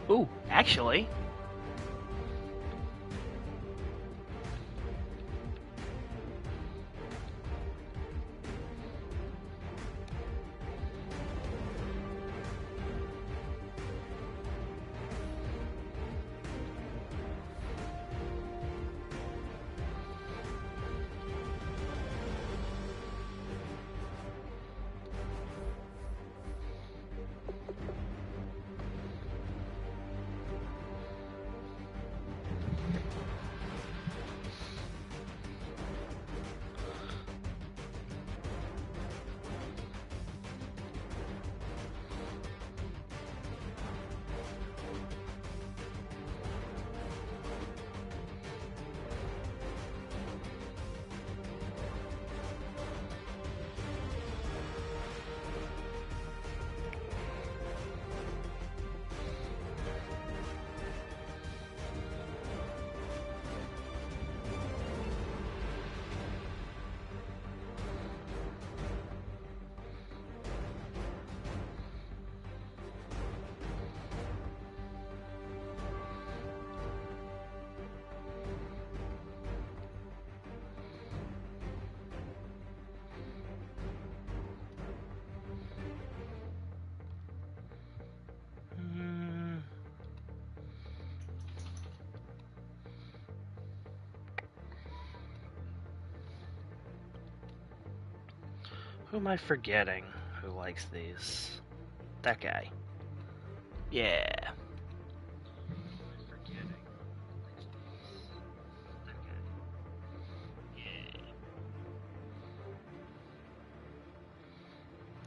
Ooh, actually, who am I forgetting who likes these? That guy. Yeah.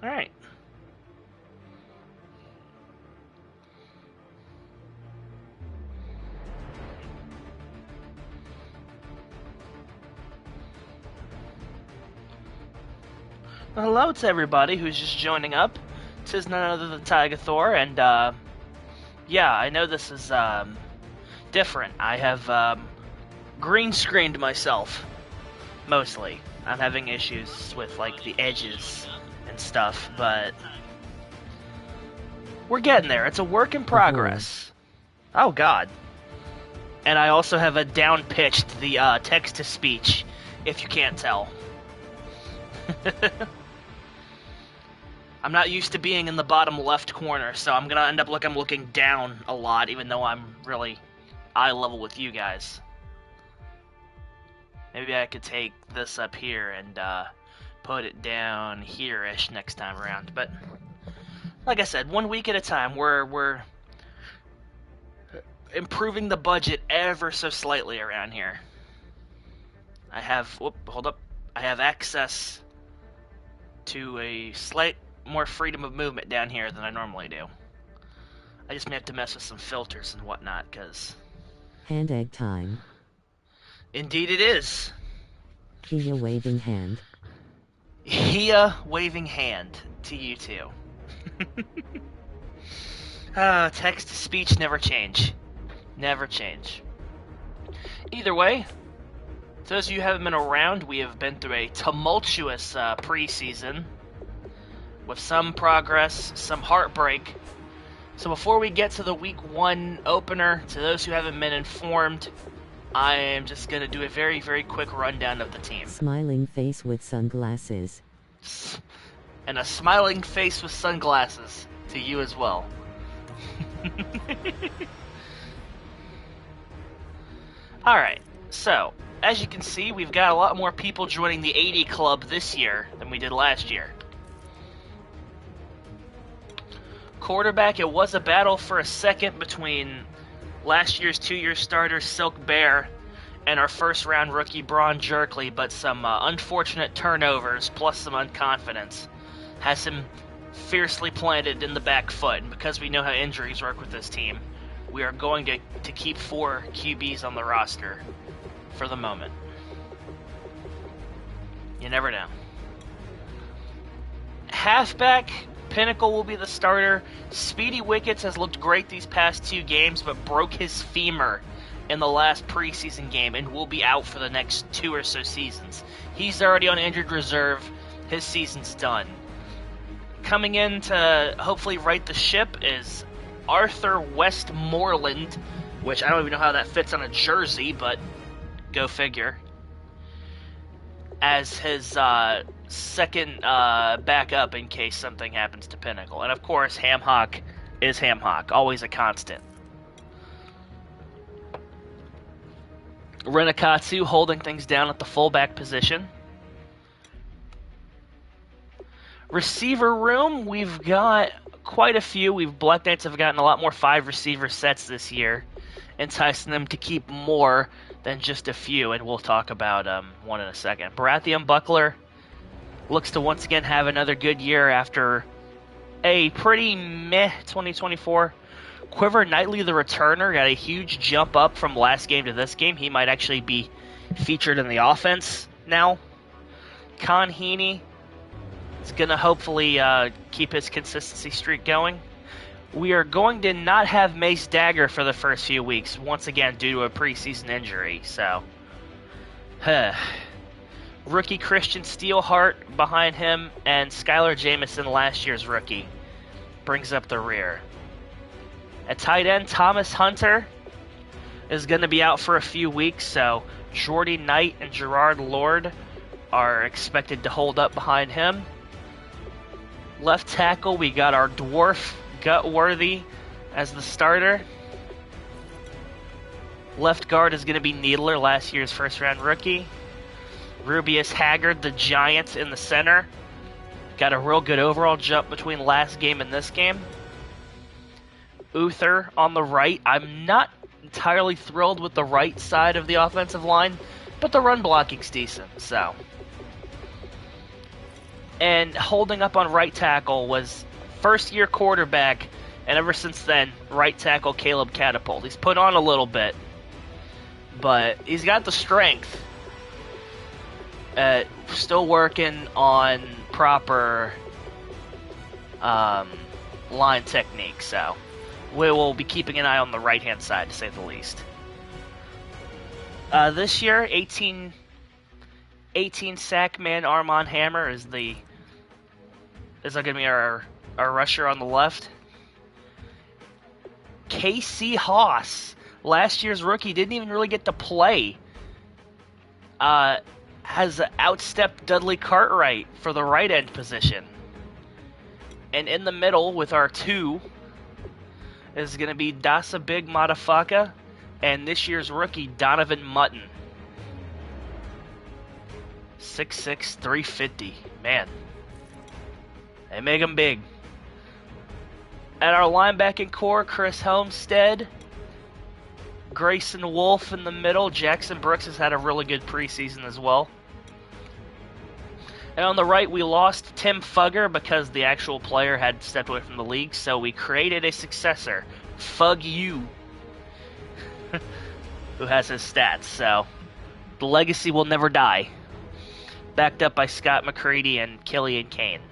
Alright. Well, hello to everybody who's just joining up. This is none other than Tigathor, and yeah, I know this is different. I have green screened myself, mostly. I'm having issues with like the edges and stuff, but we're getting there. It's a work in progress. Oh god. And I also have a down-pitched the text-to-speech, if you can't tell. I'm not used to being in the bottom left corner, so I'm gonna end up like I'm looking down a lot, even though I'm really eye level with you guys. Maybe I could take this up here and put it down here-ish next time around. But like I said, 1 week at a time. We're improving the budget ever so slightly around here. I have hold up. I have access to a slight more freedom of movement down here than I normally do. I just may have to mess with some filters and whatnot, because... Hand egg time. Indeed it is. Kia waving hand. Kia waving hand to you too. Text-to-speech never change. Never change. Either way, for those of you who haven't been around, we have been through a tumultuous preseason with some progress, some heartbreak. So before we get to the Week 1 opener, to those who haven't been informed, I am just going to do a very, very quick rundown of the team. Smiling face with sunglasses. And a smiling face with sunglasses to you as well. Alright, so, as you can see, we've got a lot more people joining the 80 Club this year than we did last year. Quarterback, it was a battle for a second between last year's two-year starter Silk Bear and our first-round rookie Braun Jerkley, but some unfortunate turnovers plus some unconfidence has him fiercely planted in the back foot. And because we know how injuries work with this team, we are going to keep 4 QBs on the roster for the moment. You never know. Halfback, Pinnacle will be the starter. Speedy Wickets has looked great these past 2 games, but broke his femur in the last preseason game and will be out for the next 2 or so seasons. He's already on injured reserve. His season's done. Coming in to hopefully right the ship is Arthur Westmoreland, which I don't even know how that fits on a jersey, but go figure, as his second backup in case something happens to Pinnacle. And of course, Ham Hock is Ham Hock, always a constant. Renakatsu holding things down at the fullback position. Receiver room, we've got quite a few. Black Knights have gotten a lot more 5 receiver sets this year, enticing them to keep more than just a few, and we'll talk about one in a second. Baratheon Buckler looks to once again have another good year after a pretty meh 2024. Quiver Knightley, the returner, got a huge jump up from last game to this game. He might actually be featured in the offense now. Con Heaney is going to hopefully keep his consistency streak going. We are going to not have Mace Dagger for the first few weeks, once again due to a preseason injury. So, rookie Christian Steelheart behind him, and Skylar Jamison, last year's rookie, brings up the rear. At tight end, Thomas Hunter is going to be out for a few weeks, so Jordy Knight and Gerard Lord are expected to hold up behind him. Left tackle, we got our dwarf Gutworthy as the starter. Left guard is going to be Needler, last year's first-round rookie. Rubius Haggard, the Giant, in the center. Got a real good overall jump between last game and this game. Uther on the right. I'm not entirely thrilled with the right side of the offensive line, but the run blocking's decent, so. And holding up on right tackle was first-year quarterback, and ever since then, right tackle Caleb Catapult. He's put on a little bit, but he's got the strength. Still working on proper line technique, so we will be keeping an eye on the right-hand side, to say the least. This year, 18 sack man Armand Hammer is going to be our rusher on the left. KC Haas, last year's rookie, didn't even really get to play. Has outstepped Dudley Cartwright for the right end position. And in the middle with our 2 is going to be Dasa Big Madafaka and this year's rookie Donovan Mutton. 6'6", 350. Man, they make him big. At our linebacking core, Chris Homestead, Grayson Wolf in the middle. Jackson Brooks has had a really good preseason as well. And on the right, we lost Tim Fugger because the actual player had stepped away from the league, so we created a successor, Fug You, who has his stats, so the legacy will never die. Backed up by Scott McCready and Killian Kane,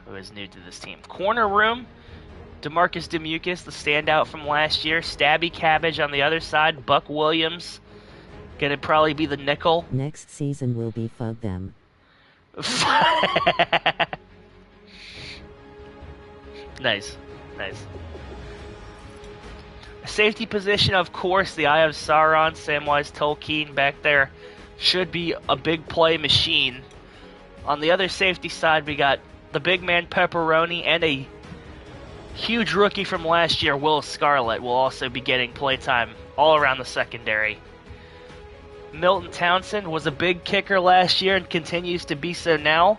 who is new to this team. Corner room, DeMarcus Demucus, the standout from last year. Stabby Cabbage on the other side. Buck Williams, gonna probably be the nickel. Next season will be Fug Them. Nice. Safety position, of course, the Eye of Sauron, Samwise Tolkien back there, should be a big play machine. On the other safety side, we got the big man Pepperoni and a huge rookie from last year, Will Scarlett, will also be getting playtime all around the secondary. Milton Townsend was a big kicker last year and continues to be so now.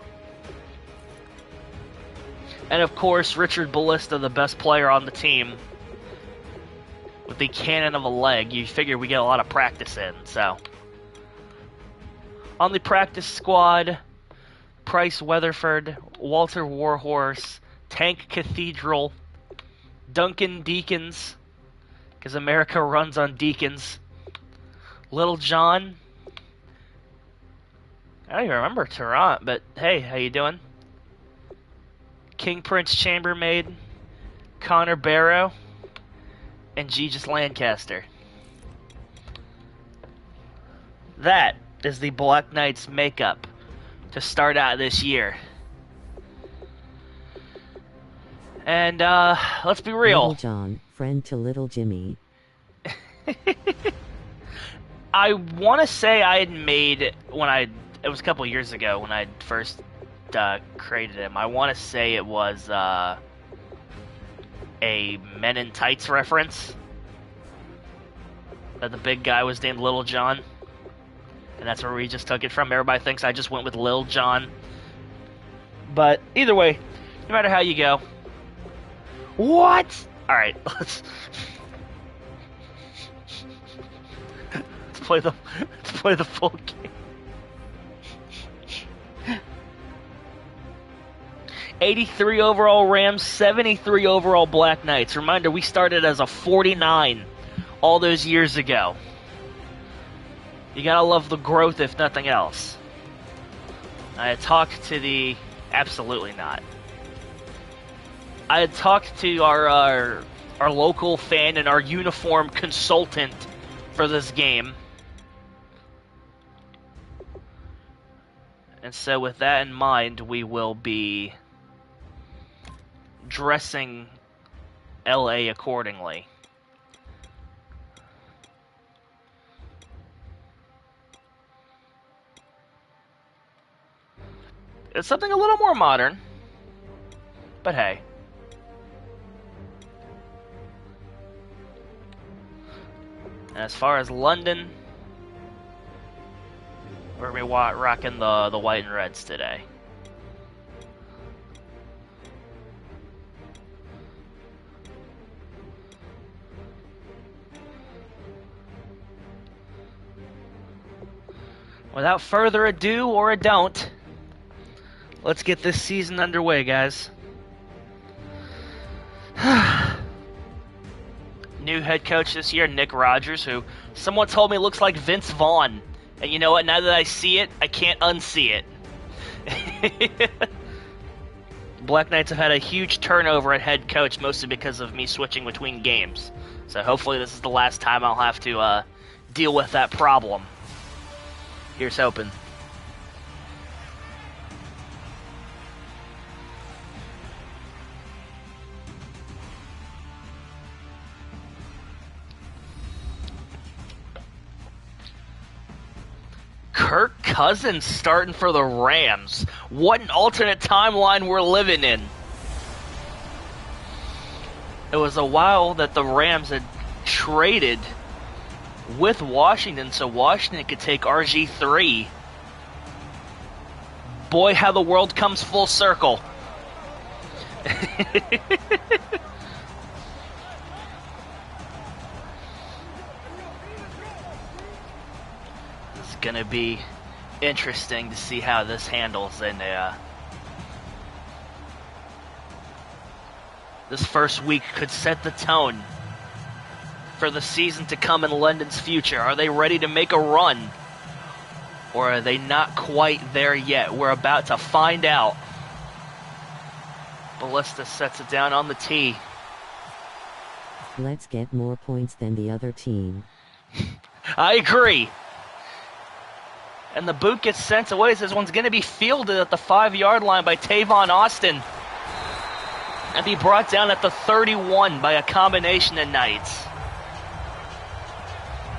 And of course, Richard Ballista, the best player on the team, with the cannon of a leg. You figure we get a lot of practice in, so. On the practice squad, Price Weatherford, Walter Warhorse, Tank Cathedral, Duncan Deacons, because America runs on Deacons, Little John, I don't even remember Tarrant, but hey, how you doing? King Prince Chambermaid, Connor Barrow, and Jesus Lancaster. That is the Black Knights makeup to start out this year. And let's be Little real. John, friend to Little Jimmy. I want to say I had made it was a couple years ago when I first created him. I want to say it was a Men in Tights reference. That the big guy was named Little John. And that's where we just took it from. Everybody thinks I just went with Lil John. But either way, no matter how you go. What? Alright, let's play the full game. 83 overall Rams, 73 overall Black Knights. Reminder, we started as a 49 all those years ago. You gotta love the growth, if nothing else. I had talked to the... Absolutely not. I had talked to our local fan and our uniform consultant for this game. And so with that in mind, we will be dressing LA accordingly. It's something a little more modern, but hey. And as far as London, we're going to be rocking the white and reds today. Without further ado, or a don't, let's get this season underway, guys. New head coach this year, Nick Rogers, who someone told me looks like Vince Vaughn. And you know what? Now that I see it, I can't unsee it. Black Knights have had a huge turnover at head coach, mostly because of me switching between games. So hopefully this is the last time I'll have to deal with that problem. Here's hoping. Kirk Cousins starting for the Rams. What an alternate timeline we're living in. It was a while that the Rams had traded with Washington so Washington could take RG3. Boy, how the world comes full circle. It's gonna be interesting to see how this handles in this first week could set the tone for the season to come in London's future. Are they ready to make a run? Or are they not quite there yet? We're about to find out. Ballista sets it down on the tee. Let's get more points than the other team. I agree. And the boot gets sent away. This one's going to be fielded at the 5-yard line by Tavon Austin. And be brought down at the 31 by a combination of Knights.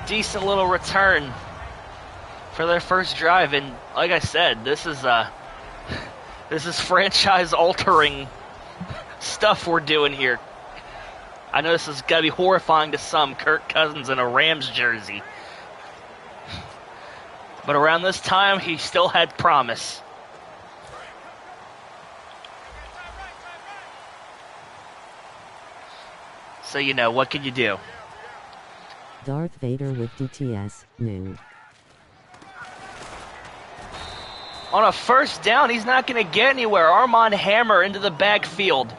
Decent little return for their first drive. And like I said, this is franchise-altering stuff we're doing here. I know this is going to be horrifying to some, Kirk Cousins in a Rams jersey. But around this time, he still had promise. So, you know, what can you do? Darth Vader with DTS, new. On a first down, he's not going to get anywhere. Armand Hammer into the backfield.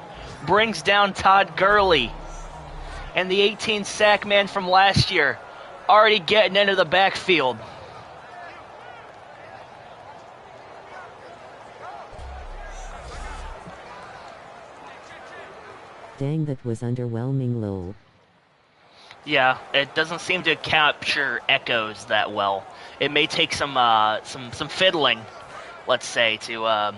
Brings down Todd Gurley. And the 18-sack man from last year already getting into the backfield. Dang, that was underwhelming, lol. Yeah, it doesn't seem to capture echoes that well. It may take some fiddling, let's say, to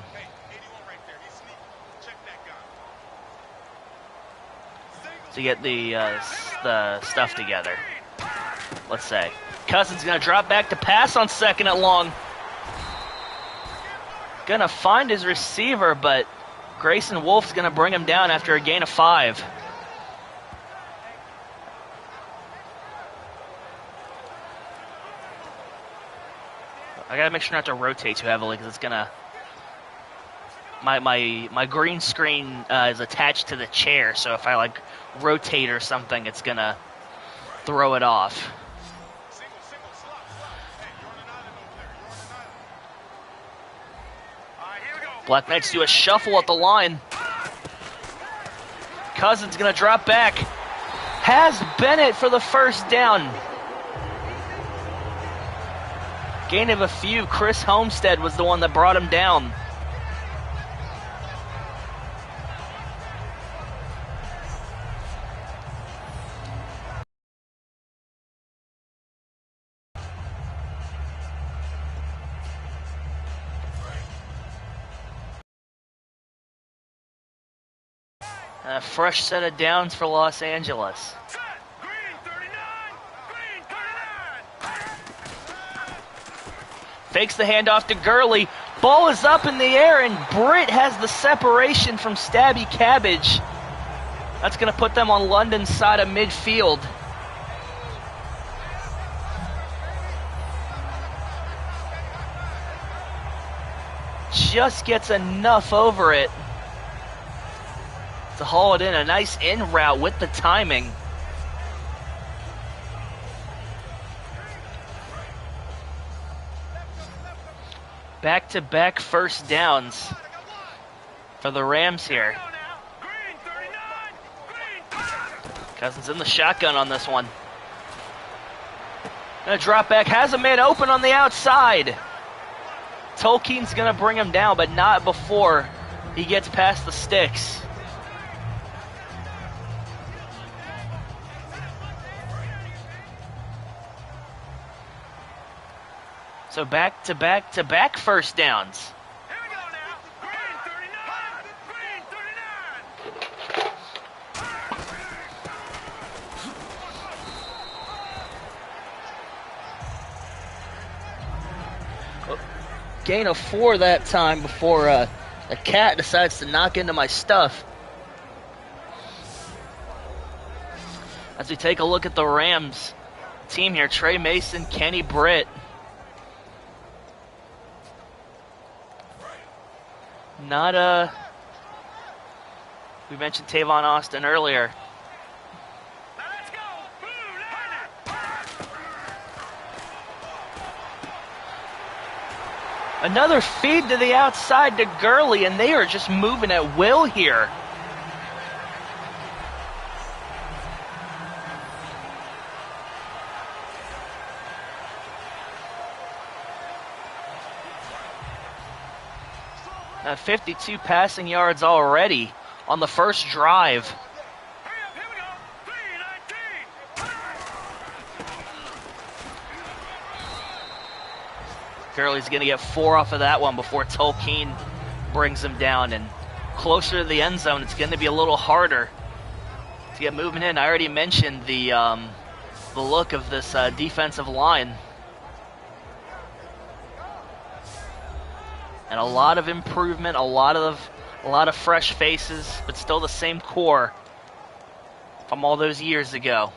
to get the stuff together. Let's say. Cousins gonna drop back to pass on 2nd and long. Gonna find his receiver, but Grayson Wolf's gonna bring him down after a gain of 5. I gotta make sure not to rotate too heavily because it's gonna. My green screen is attached to the chair, so if I like rotate or something, it's gonna throw it off. Black Knights do a shuffle at the line. Cousins gonna drop back. Has Bennett for the first down. Gain of a few. Chris Homestead was the one that brought him down. A fresh set of downs for Los Angeles. Fakes the handoff to Gurley. Ball is up in the air, and Britt has the separation from Stabby Cabbage. That's going to put them on London's side of midfield. Just gets enough over it to haul it in. A nice in route with the timing. Back-to-back first downs for the Rams here. Cousins in the shotgun on this one. Gonna drop back, has a man open on the outside. Tolkien's gonna bring him down, but not before he gets past the sticks. So back-to-back first downs. Here we go now. Green 39. Green 39. Gain of 4 that time before a cat decides to knock into my stuff. As we take a look at the Rams team here, Trey Mason, Kenny Britt. We mentioned Tavon Austin earlier. Let's go. Another feed to the outside to Gurley, and they are just moving at will here. Now 52 passing yards already on the first drive. Hurry up, here we go. 3-19. Gurley's going to get 4 off of that one before Tolkien brings him down. And closer to the end zone, it's going to be a little harder to get moving in. I already mentioned the look of this defensive line. And a lot of improvement, a lot of fresh faces, but still the same core from all those years ago.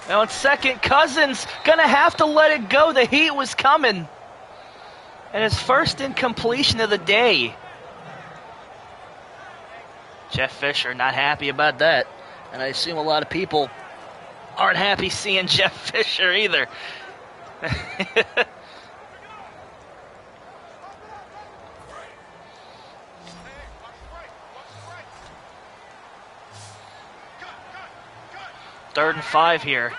Now in second, Cousins gonna have to let it go. The heat was coming. And his first incompletion of the day. Jeff Fisher not happy about that. And I assume a lot of people aren't happy seeing Jeff Fisher either. Third and 5 here.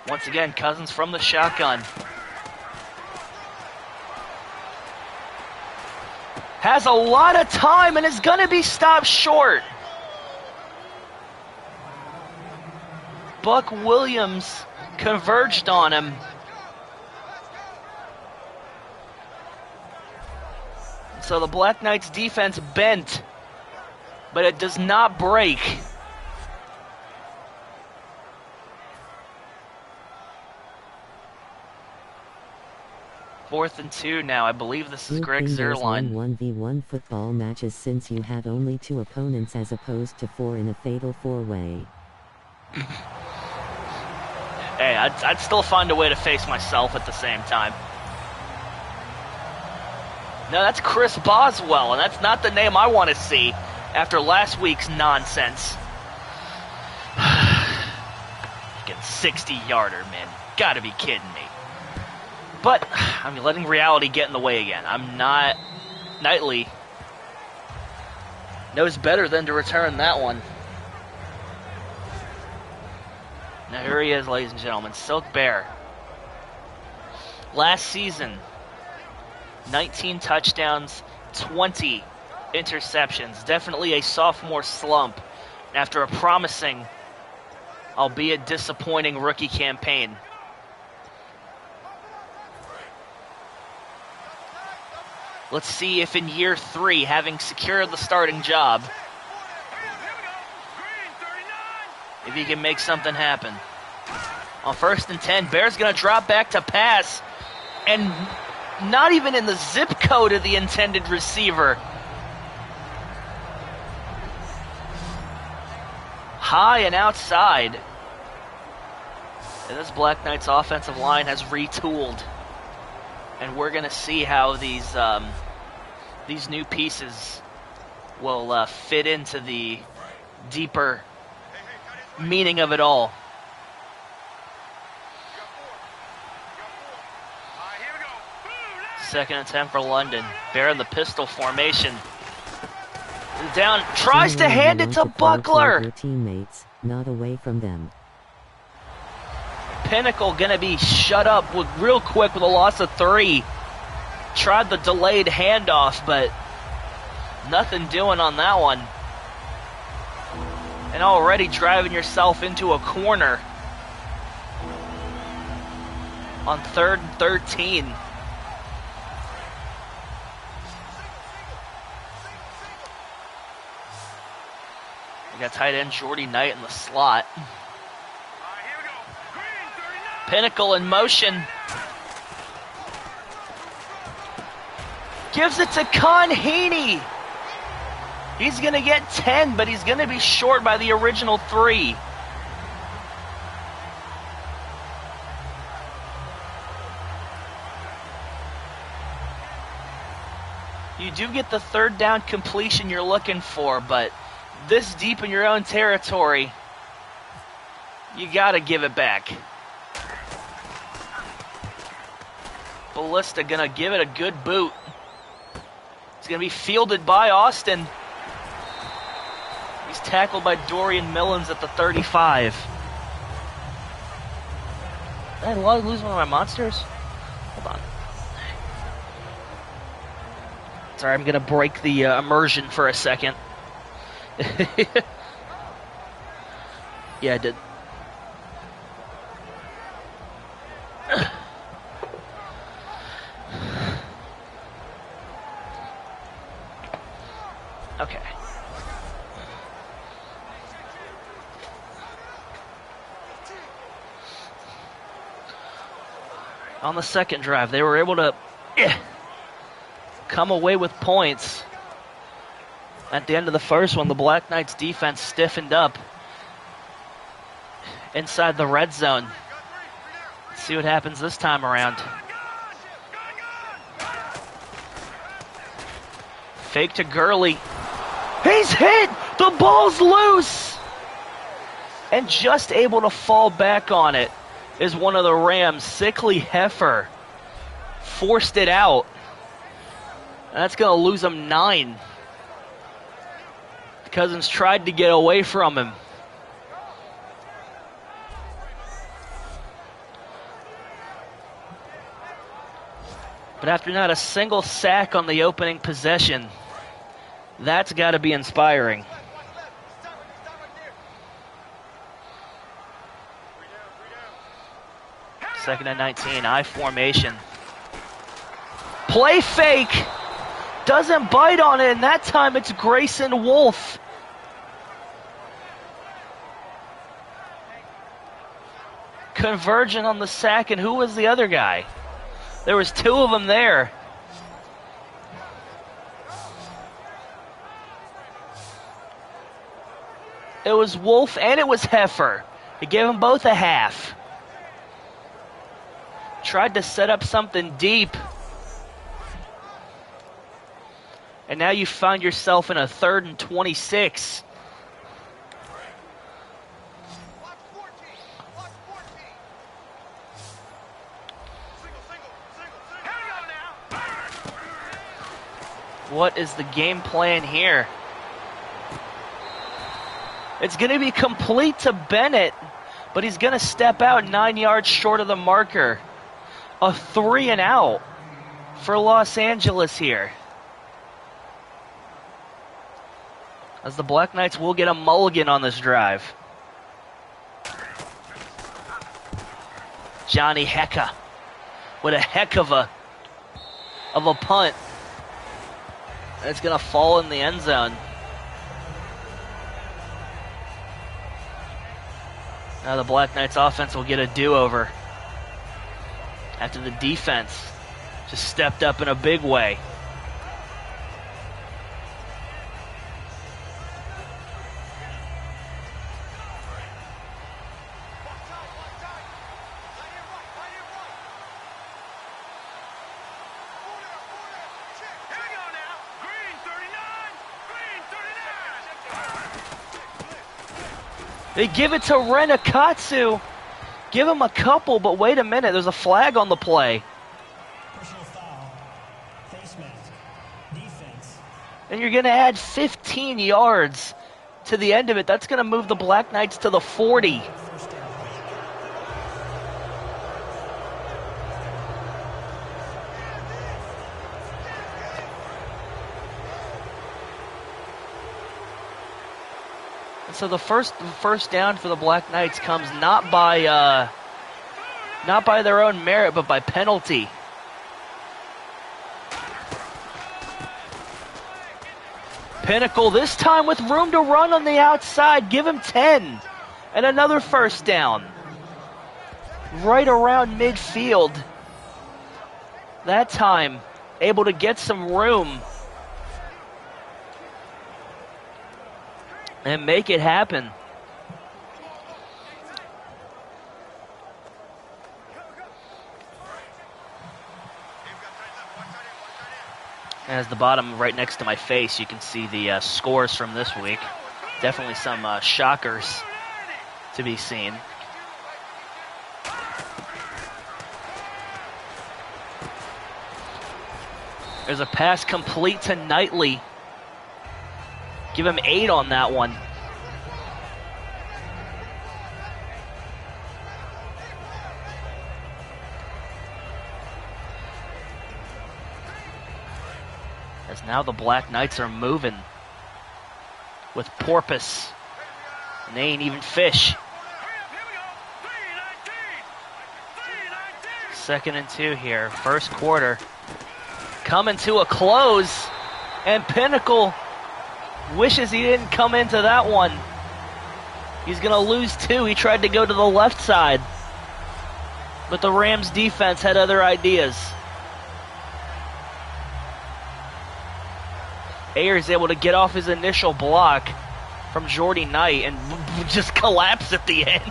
Once again, Cousins from the shotgun. Has a lot of time and is going to be stopped short. Buck Williams converged on him. So the Black Knights defense bent, but it does not break. Fourth and 2 now. I believe this is Greg Zerline. 1v1 football matches since you have only 2 opponents as opposed to 4 in a fatal 4-way. Hey, I'd still find a way to face myself at the same time. No, that's Chris Boswell, and that's not the name I want to see after last week's nonsense. Fucking 60-yarder, man. Gotta be kidding me. But I'm letting reality get in the way again. I'm not... Knightley knows better than to return that one. Now here he is, ladies and gentlemen. Silk Bear. Last season, 19 touchdowns, 20 interceptions. Definitely a sophomore slump after a promising, albeit disappointing, rookie campaign. Let's see if in year 3, having secured the starting job, if he can make something happen. On 1st and 10, Bear's going to drop back to pass, and not even in the zip code of the intended receiver. High and outside. And this Black Knights offensive line has retooled. And we're going to see how these new pieces will fit into the deeper meaning of it all. Second and 10 for London. Bear in the pistol formation. Down, tries to hand it to Buckler. Your teammates, not away from them. Pinnacle gonna be shut up real quick with a loss of 3. Tried the delayed handoff, but nothing doing on that one. And already driving yourself into a corner on 3rd and 13. We got tight end Jordy Knight in the slot. Pinnacle in motion. Gives it to Con Heaney. He's going to get 10, but he's going to be short by the original 3. You do get the 3rd down completion you're looking for, but this deep in your own territory, you got to give it back. Ballista going to give it a good boot. It's going to be fielded by Austin. He's tackled by Dorian Millens at the 35. Did I lose one of my monsters? Hold on. Sorry, I'm going to break the immersion for a second. Yeah, I did. Okay. On the second drive, they were able to come away with points. At the end of the first one, the Black Knights defense stiffened up inside the red zone. Let's see what happens this time around. Fake to Gurley. He's hit! The ball's loose! And just able to fall back on it is one of the Rams. Sickly Heifer forced it out. And that's going to lose him 9. Cousins tried to get away from him. But after not a single sack on the opening possession, that's got to be inspiring. Second and 19, I formation. Play fake! Doesn't bite on it, and that time it's Grayson Wolf. Convergent on the sack, and who was the other guy? There was two of them there. It was Wolf and it was Heifer. He gave them both a half. Tried to set up something deep. And now you find yourself in a 3rd and 26. What is the game plan here? It's going to be complete to Bennett, but he's going to step out 9 yards short of the marker. A 3 and out for Los Angeles here. As the Black Knights will get a mulligan on this drive. Johnny Hecka with a heck of a punt. It's going to fall in the end zone. Now the Black Knights offense will get a do-over after the defense just stepped up in a big way. They give it to Renakatsu. Give him a couple, but wait a minute. There's a flag on the play. Personal foul. Face mask. Defense. And you're going to add 15 yards to the end of it. That's going to move the Black Knights to the 40. First down. So the first down for the Black Knights comes not by their own merit, but by penalty. Pinnacle this time with room to run on the outside. Give him 10 and another first down. Right around midfield. That time able to get some room and make it happen. As the bottom right next to my face, you can see the scores from this week. Definitely some shockers to be seen. There's a pass complete to Knightley. Give him 8 on that one. As now the Black Knights are moving with porpoise. And they ain't even fish. 2nd and 2 here. First quarter. Coming to a close. And Pinnacle wishes he didn't come into that one. He's going to lose 2. He tried to go to the left side. But the Rams defense had other ideas. Ayers able to get off his initial block from Jordy Knight and just collapse at the end.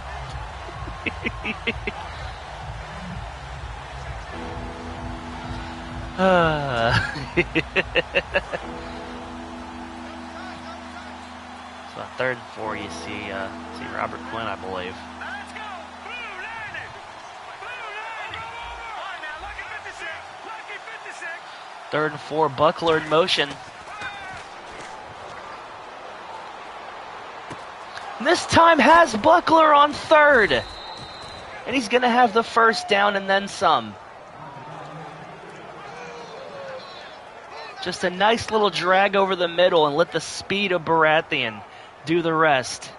So 3rd and 4, you see Robert Quinn, I believe. Let's go! Blue landed! Blue landed! All right, now, lucky 56! Lucky 56! 3rd and 4, Buckler in motion. This time has Buckler on 3rd. And he's going to have the first down and then some. Just a nice little drag over the middle and let the speed of Baratheon do the rest.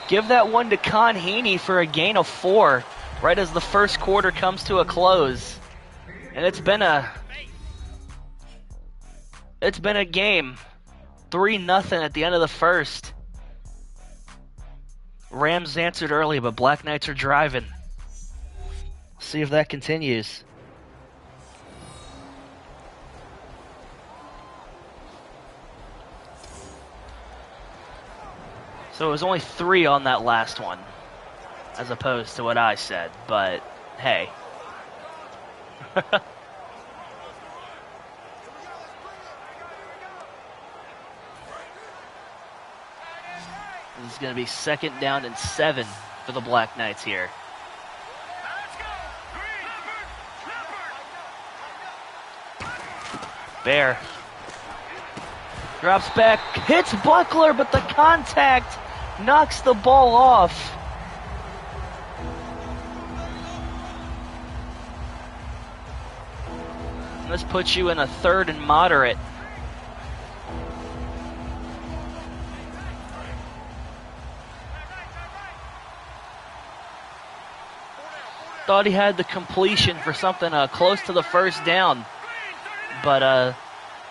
Give that one to Con Heaney for a gain of 4, right as the first quarter comes to a close. And it's been a game. 3-0 at the end of the first. Rams answered early, but Black Knights are driving. See if that continues. So it was only 3 on that last one, as opposed to what I said, but hey. This is going to be 2nd down and 7 for the Black Knights here. Bear drops back, hits Buckler, but the contact knocks the ball off. This puts you in a 3rd and moderate. Thought he had the completion for something close to the first down, but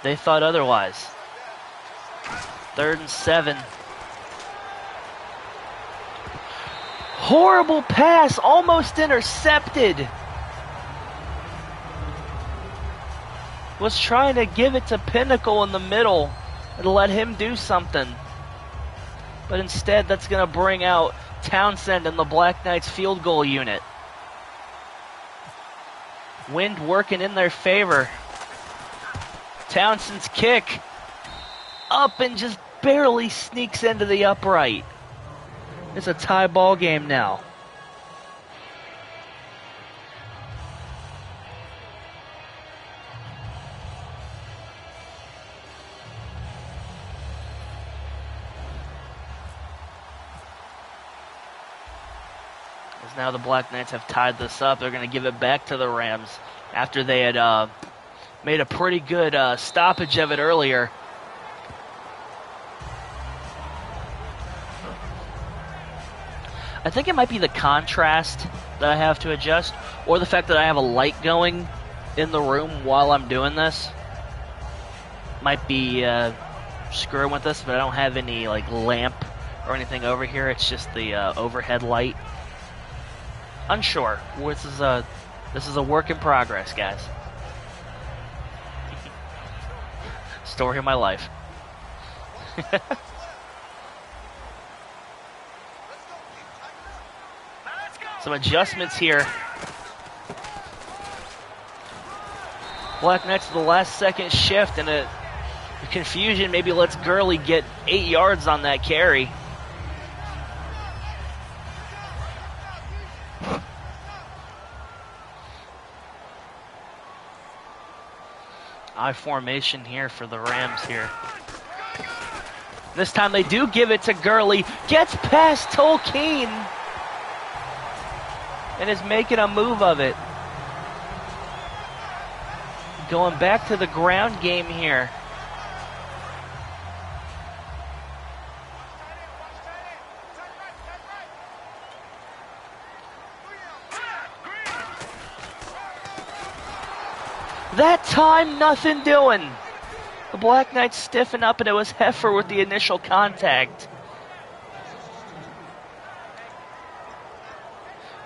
they thought otherwise. 3rd and 7. Horrible pass, almost intercepted. Was trying to give it to Pinnacle in the middle and let him do something. But instead, that's going to bring out Townsend and the Black Knights field goal unit. Wind working in their favor. Townsend's kick up and just barely sneaks into the upright. It's a tie ball game now. As now the Black Knights have tied this up, they're going to give it back to the Rams after they had made a pretty good stoppage of it earlier. I think it might be the contrast that I have to adjust, or the fact that I have a light going in the room while I'm doing this. Might be screwing with this, but I don't have any like lamp or anything over here. It's just the overhead light. Unsure. This is a work in progress, guys. Story of my life. Some adjustments here. Black Knights to the last second shift, and a confusion maybe lets Gurley get 8 yards on that carry. I formation here for the Rams here. This time they do give it to Gurley. Gets past Tolkien. And is making a move of it. Going back to the ground game here. That time, nothing doing. The Black Knights stiffen up, and it was Heffer with the initial contact.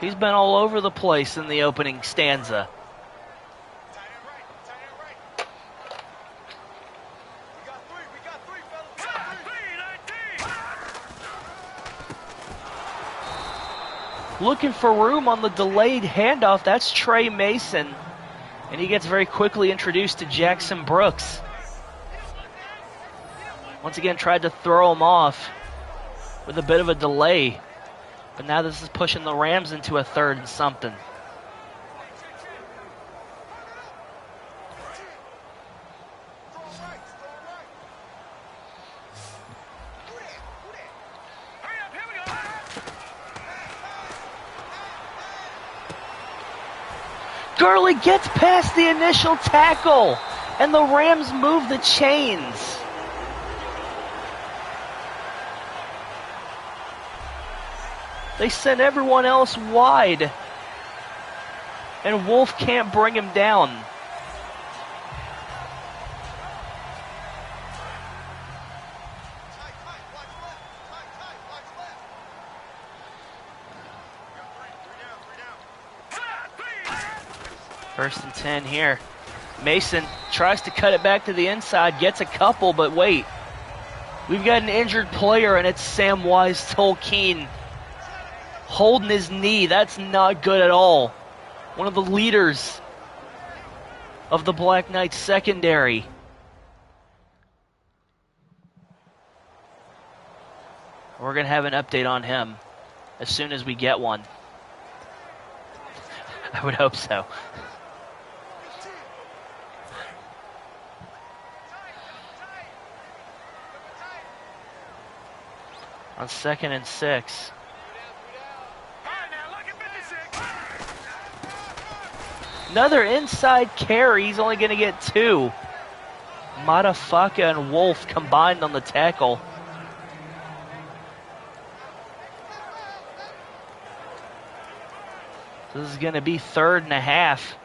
He's been all over the place in the opening stanza. Looking for room on the delayed handoff. That's Trey Mason. And he gets very quickly introduced to Jackson Brooks. Once again, tried to throw him off with a bit of a delay. But now this is pushing the Rams into a 3rd and something. Gurley gets past the initial tackle, and the Rams move the chains. They sent everyone else wide. And Wolf can't bring him down. First and 10 here. Mason tries to cut it back to the inside, gets a couple, but wait. We've got an injured player, and it's Samwise Tolkien holding his knee. That's not good at all. One of the leaders of the Black Knights secondary. We're going to have an update on him as soon as we get one. I would hope so. On 2nd and 6. Another inside carry. He's only going to get 2. Madafaka and Wolf combined on the tackle. This is going to be 3rd and a half.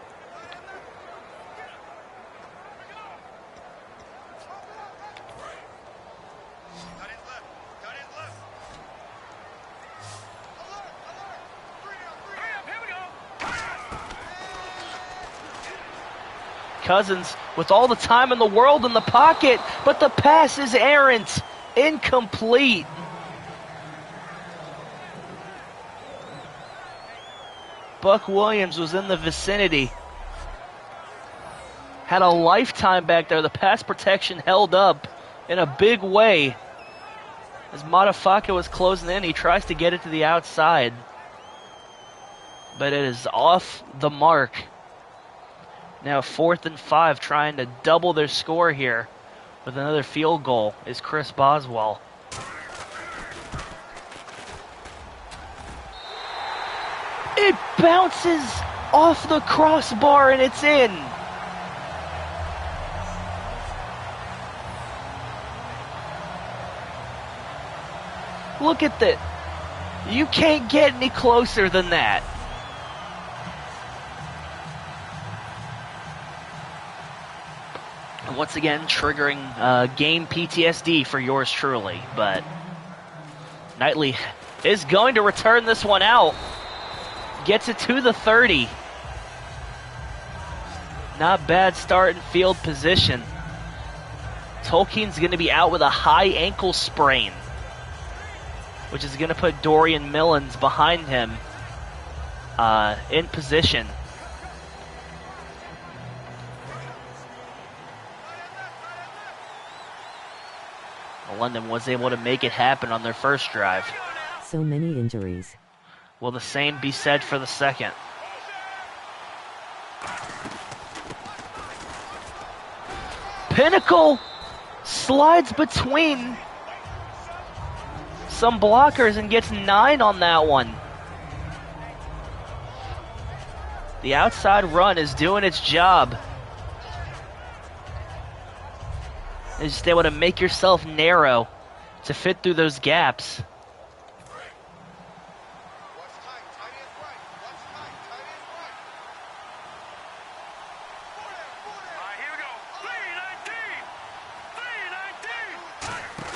Cousins with all the time in the world in the pocket, but the pass is errant, incomplete. Buck Williams was in the vicinity. Had a lifetime back there. The pass protection held up in a big way. As Madafaka was closing in, he tries to get it to the outside. But it is off the mark. Now 4th and 5, trying to double their score here with another field goal is Chris Boswell. It bounces off the crossbar and it's in. Look at that. You can't get any closer than that. And once again, triggering game PTSD for yours truly. But Knightley is going to return this one out. Gets it to the 30. Not bad start in field position. Tolkien's going to be out with a high ankle sprain, which is going to put Dorian Millens behind him in position. London was able to make it happen on their first drive. So many injuries. Will the same be said for the second? Pinnacle slides between some blockers and gets 9 on that one. The outside run is doing its job. It's just able to make yourself narrow to fit through those gaps.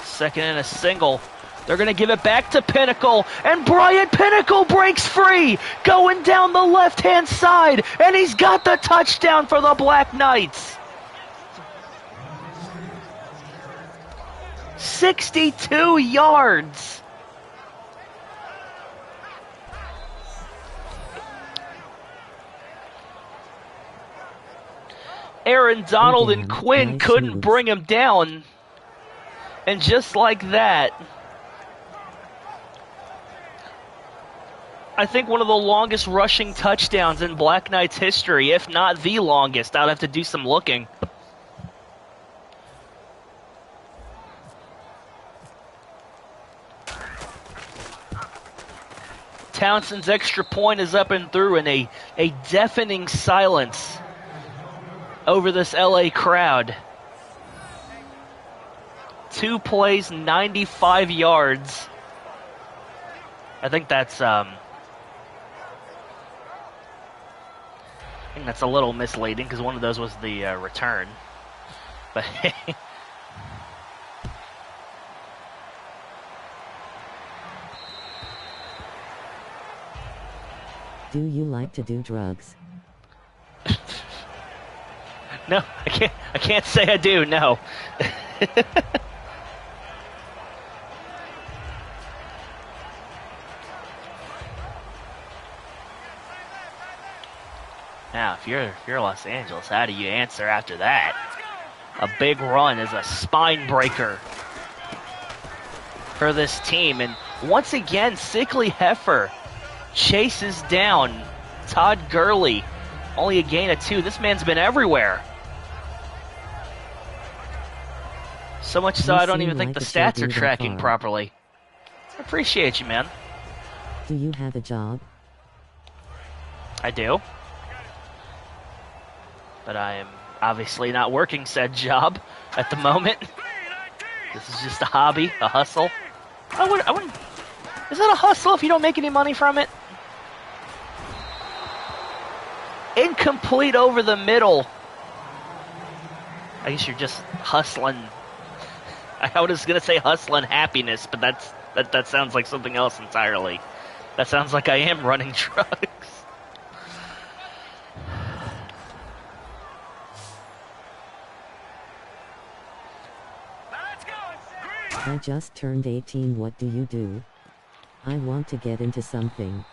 Second and a single. They're going to give it back to Pinnacle, and Bryant Pinnacle breaks free, going down the left-hand side, and he's got the touchdown for the Black Knights. 62 yards. Aaron Donald and Quinn couldn't bring him down. And just like that, I think one of the longest rushing touchdowns in Black Knights history, if not the longest. I'd have to do some looking. Townsend's extra point is up and through in a deafening silence over this LA crowd. 2 plays, 95 yards. I think that's a little misleading because one of those was the return. But hey. Do you like to do drugs? No, I can't say I do, no. Now, if you're Los Angeles, how do you answer after that? A big run is a spine breaker for this team. And once again, Sickly Heifer chases down Todd Gurley. Only a gain of 2. This man's been everywhere. So much so I don't even think the stats are tracking properly. I appreciate you, man. Do you have a job? I do. But I am obviously not working said job at the moment. This is just a hobby, a hustle. I wouldn't. Is that a hustle if you don't make any money from it? Incomplete over the middle. I guess you're just hustling. I was gonna say hustling happiness, but that sounds like something else entirely. That sounds like I am running drugs. I just turned 18. What do you do? I want to get into something.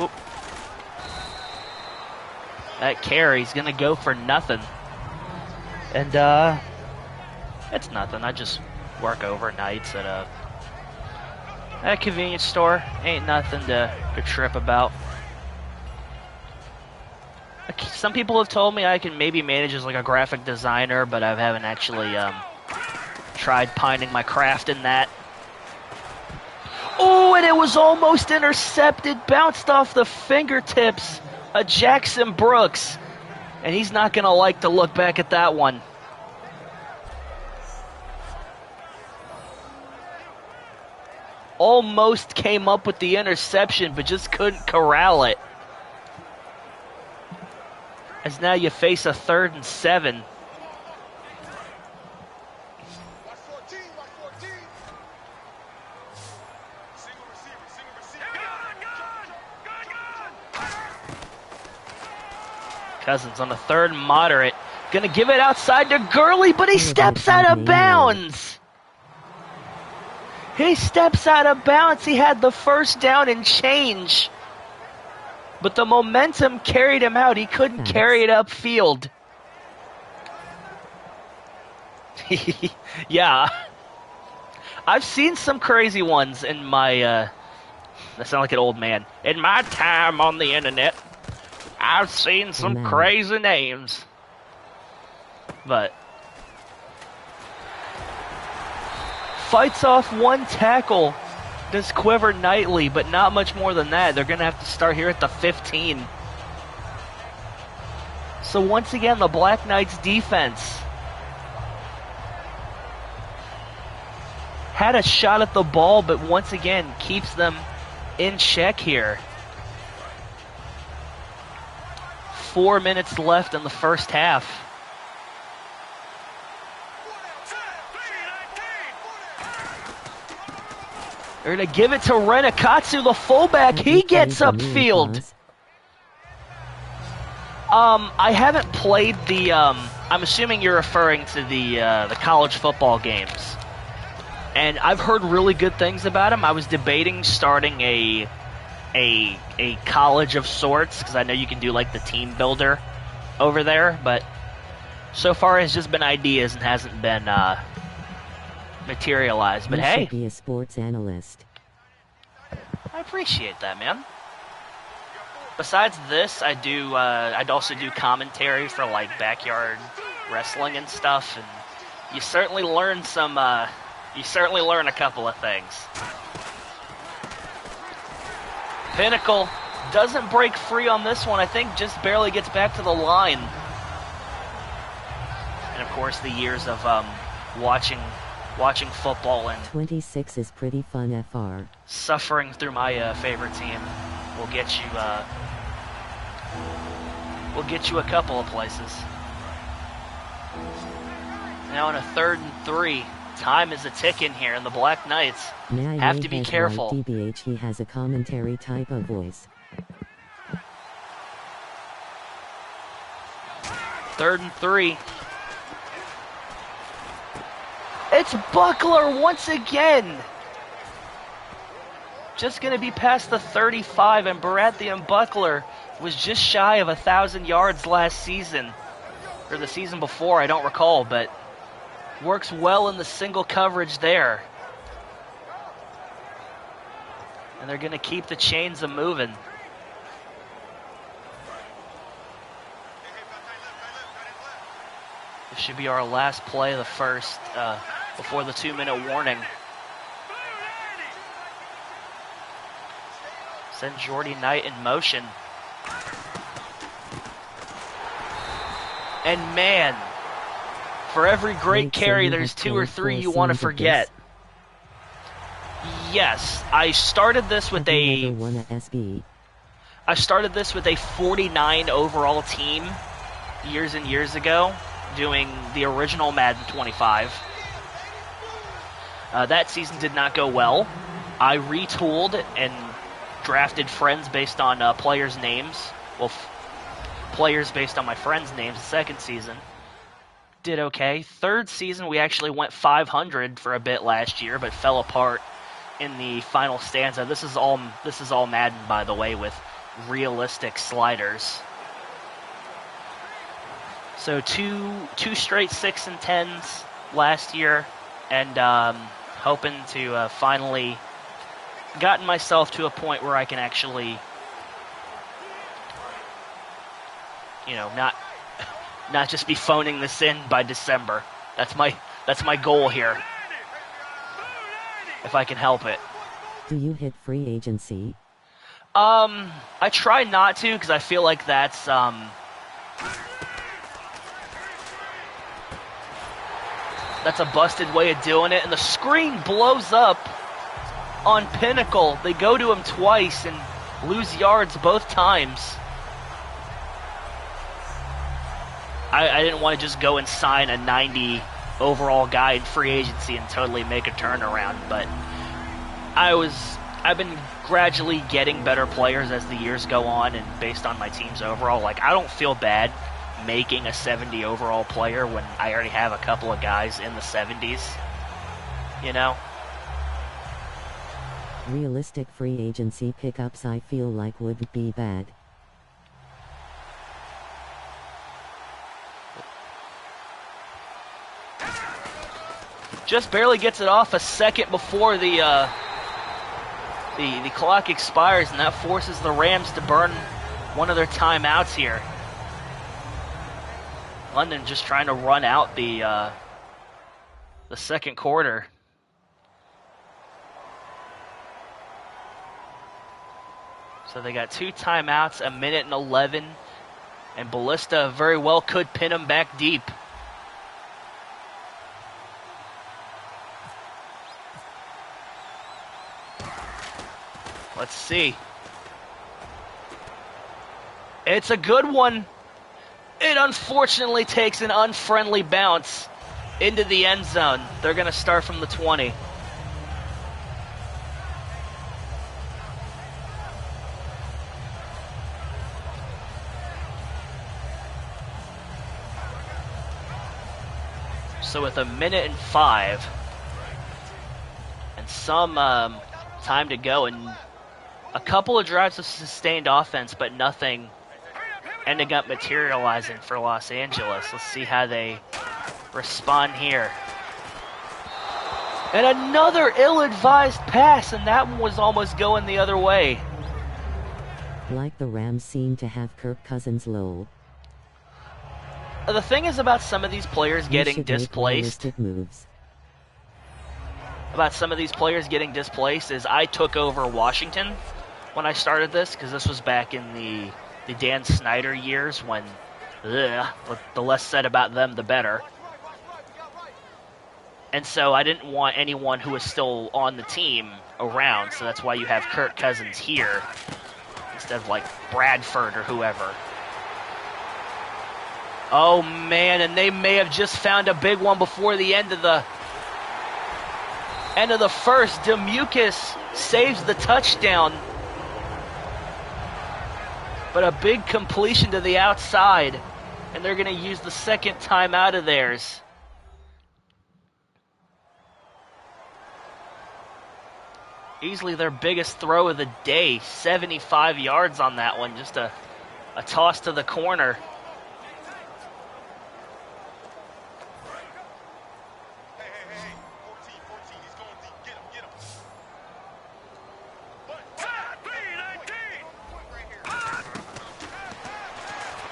Oop. That carry's gonna go for nothing. And, it's nothing. I just work overnights at a convenience store. Ain't nothing to trip about. Some people have told me I can maybe manage as like a graphic designer, but I haven't actually, tried pining my craft in that. Oh, and it was almost intercepted. Bounced off the fingertips of Jackson Brooks. And he's not going to like to look back at that one. Almost came up with the interception, but just couldn't corral it. As now you face a 3rd and 7. Cousins on the 3rd moderate. Gonna give it outside to Gurley, but he steps out of bounds. He steps out of bounds. He had the 1st down and change. But the momentum carried him out. He couldn't carry it upfield. Yeah. I've seen some crazy ones in my, I sound like an old man. In my time on the internet, I've seen some crazy names. But fights off 1 tackle. Does Quiver Knightley, but not much more than that. They're going to have to start here at the 15. So once again, the Black Knights defense had a shot at the ball, but once again keeps them in check here. 4 minutes left in the first half. They're going to give it to Renakatsu, the fullback. He gets upfield. I haven't played the, I'm assuming you're referring to the college football games. And I've heard really good things about him. I was debating starting a college of sorts, because I know you can do like the team builder over there, but so far it's just been ideas and hasn't been materialized. But hey, should be a sports analyst. I appreciate that, man. Besides this, I'd also do commentary for like backyard wrestling and stuff, and you certainly learn some You certainly learn a couple of things. Pinnacle doesn't break free on this one. I think just barely gets back to the line. And of course, the years of watching football and 26 is pretty fun, FR. Suffering through my favorite team will get you a couple of places. Now on a 3rd and 3, time is a ticking here, and the Black Knights have to be careful. DBH, he has a commentary type of voice. 3rd and 3. It's Buckler once again. Just going to be past the 35, and Baratheon Buckler was just shy of 1,000 yards last season. Or the season before, I don't recall, but works well in the single coverage there. And they're going to keep the chains a-moving. This should be our last play of the first, before the 2-minute warning. Send Jordy Knight in motion. And man, for every great carry, there's 2 or 3 you want to forget. Yes, I started this with a 49 overall team years and years ago, doing the original Madden 25. That season did not go well. I retooled and drafted friends based on players' names. Well, players based on my friends' names the second season. Did okay. Third season, we actually went 500 for a bit last year, but fell apart in the final stanza. This is all Madden, by the way, with realistic sliders. So two straight 6 and 10s last year, and hoping to finally gotten myself to a point where I can actually, not just be phoning this in by December. That's my goal here, if I can help it. Do you hit free agency? I try not to, because I feel like that's a busted way of doing it. And the screen blows up on Pinnacle. They go to him twice and lose yards both times. I didn't want to just go and sign a 90 overall guy in free agency and totally make a turnaround, but I've been gradually getting better players as the years go on, and based on my team's overall, I don't feel bad making a 70 overall player when I already have a couple of guys in the 70s, Realistic free agency pickups I feel like would be bad. Just barely gets it off a second before the clock expires, and that forces the Rams to burn one of their timeouts here. London just trying to run out the second quarter. So they got 2 timeouts, 1 minute and 11, and Ballista very well could pin them back deep. Let's see. It's a good one. It unfortunately takes an unfriendly bounce into the end zone. They're going to start from the 20. So with 1 minute and 5 and some time to go, and a couple of drives of sustained offense, but nothing ending up materializing for Los Angeles. Let's see how they respond here. And another ill-advised pass, and that one was almost going the other way. Like the Rams seem to have Kirk Cousins low. The thing is about some of these players getting displaced. Moves. about some of these players getting displaced is I took over Washington when I started this, because this was back in the Dan Snyder years when the less said about them, the better. And so I didn't want anyone who was still on the team around, so that's why you have Kirk Cousins here instead of like Bradford or whoever. Oh man, and they may have just found a big one before the end of the first. Demucus saves the touchdown, but a big completion to the outside, and they're going to use the second timeout of theirs. Easily their biggest throw of the day, 75 yards on that one, just a toss to the corner.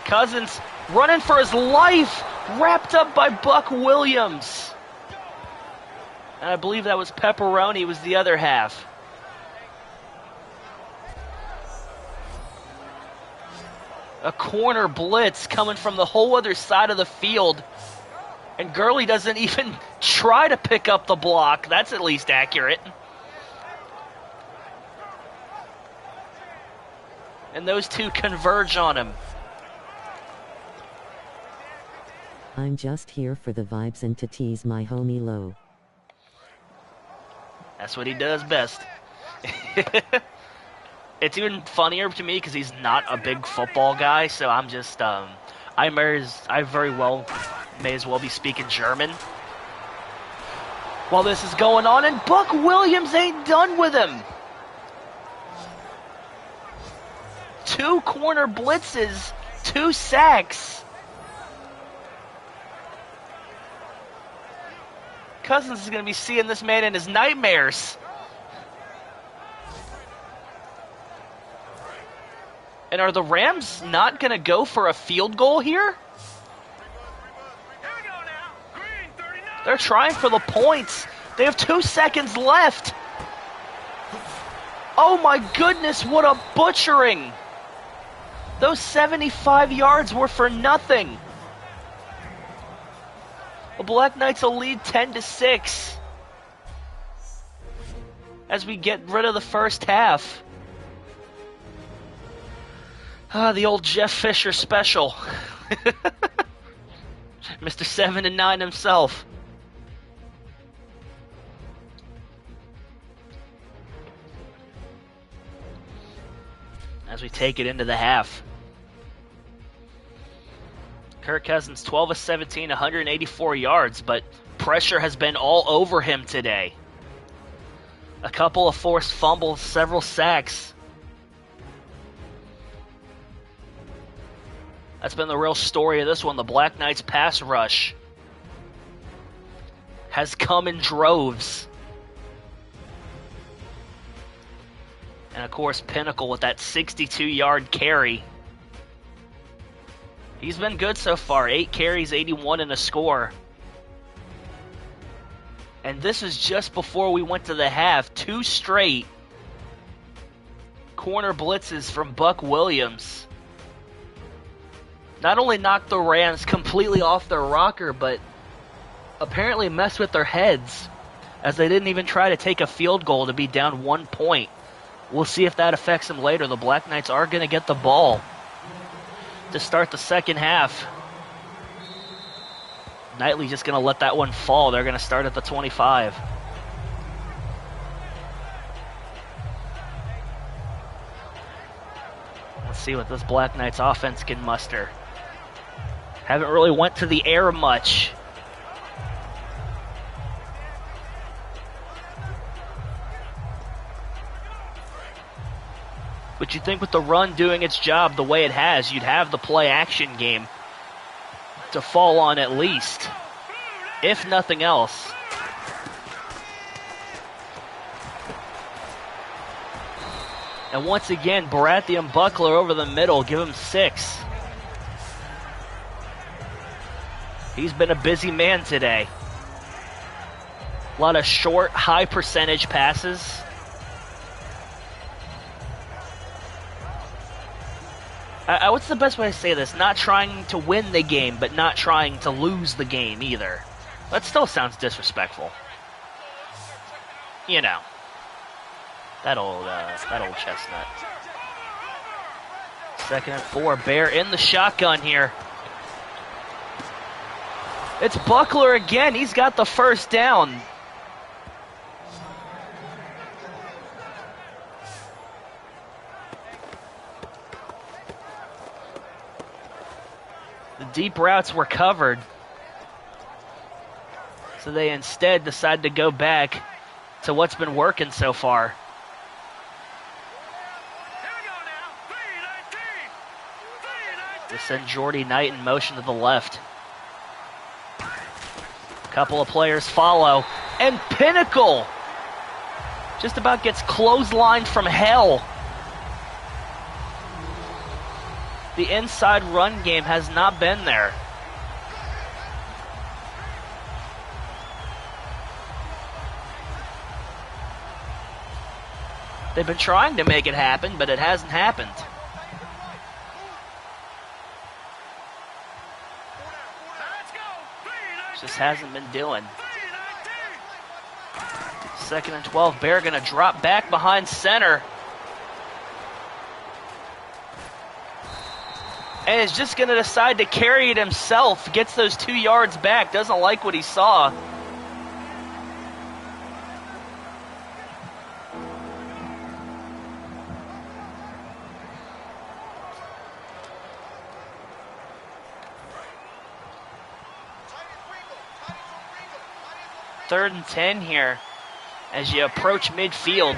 Cousins running for his life, wrapped up by Buck Williams. And I believe that was Pepperoni was the other half. A corner blitz coming from the whole other side of the field. And Gurley doesn't even try to pick up the block. That's at least accurate. And those two converge on him. I'm just here for the vibes and to tease my homie Low. That's what he does best. It's even funnier to me because he's not a big football guy, so I'm just, I very well may as well be speaking German while this is going on, and Buck Williams ain't done with him. 2 corner blitzes, 2 sacks. Cousins is going to be seeing this man in his nightmares. And are the Rams not going to go for a field goal here? They're trying for the points. They have 2 seconds left. Oh my goodness, what a butchering. Those 75 yards were for nothing. The Black Knights will lead 10-6 as we get rid of the first half. The old Jeff Fisher special. Mr. 7-9 himself. As we take it into the half. Kirk Cousins, 12 of 17, 184 yards, but pressure has been all over him today. A couple of forced fumbles, several sacks. That's been the real story of this one. The Black Knights pass rush has come in droves. And of course, Pinnacle with that 62-yard carry. He's been good so far. 8 carries, 81 and a score. And this is just before we went to the half. 2 straight corner blitzes from Buck Williams. Not only knocked the Rams completely off their rocker, but apparently messed with their heads, as they didn't even try to take a field goal to be down 1 point. We'll see if that affects them later. The Black Knights are going to get the ball to start the second half. Knightley just going to let that one fall. They're going to start at the 25. Let's see what this Black Knights offense can muster. Haven't really went to the air much. But you'd think with the run doing its job the way it has, you'd have the play-action game to fall on at least, if nothing else. And once again, Baratheon Buckler over the middle, give him 6. He's been a busy man today. A lot of short, high percentage passes. What's the best way to say this? Not trying to win the game, but not trying to lose the game either. That still sounds disrespectful. You know. That old chestnut. 2nd and 4. Bear in the shotgun here. It's Buckler again. He's got the first down. The deep routes were covered. So they instead decide to go back to what's been working so far. They send Jordy Knight in motion to the left. A couple of players follow. And Pinnacle just about gets clotheslined from hell. The inside run game has not been there. They've been trying to make it happen, but it hasn't happened. Just hasn't been doing. 2nd and 12. Bear gonna drop back behind center. And is just gonna decide to carry it himself. Gets those 2 yards back. Doesn't like what he saw. Third and 10 here as you approach midfield.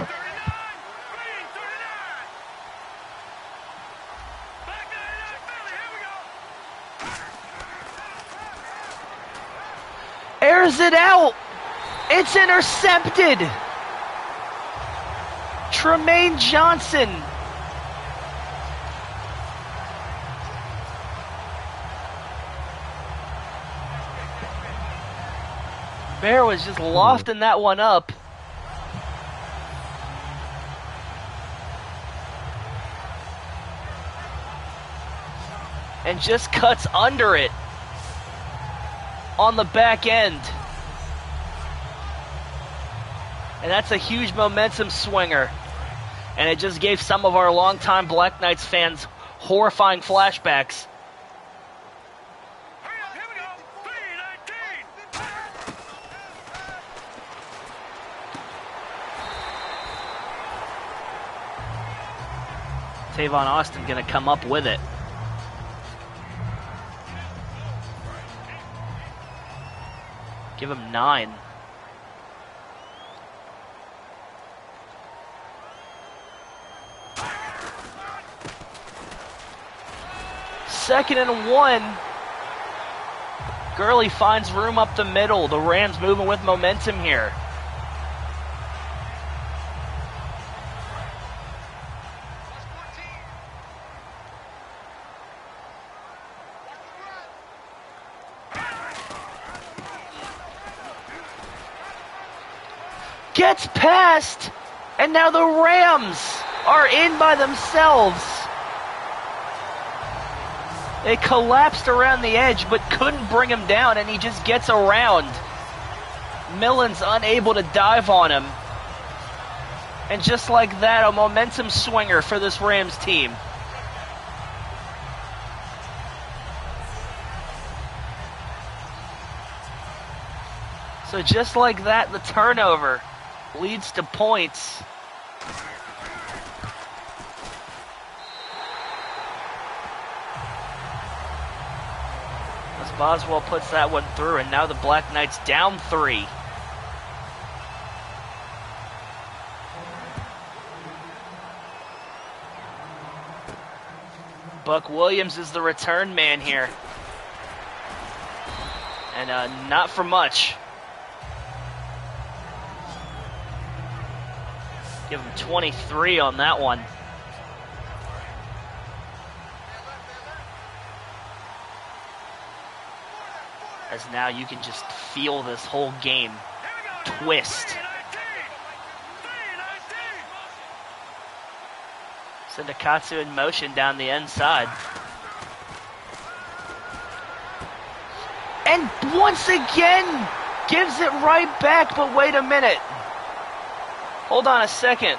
Airs it out. It's intercepted. Tremaine Johnson. Bear was just lofting that one up. And just cuts under it on the back end. And that's a huge momentum swinger. And it just gave some of our longtime Black Knights fans horrifying flashbacks. Tavon Austin gonna come up with it. Give him 9. Second and 1. Gurley finds room up the middle. The Rams moving with momentum here. Gets past, and now the Rams are in by themselves. They collapsed around the edge, but couldn't bring him down, and he just gets around. Millen's unable to dive on him. And just like that, a momentum swinger for this Rams team. So just like that, the turnover leads to points. As Boswell puts that one through, and now the Black Knights down 3. Buck Williams is the return man here. And not for much. Give him 23 on that one. As now you can just feel this whole game twist. Send Akatsu in motion down the inside. And once again, gives it right back, but wait a minute. Hold on a second.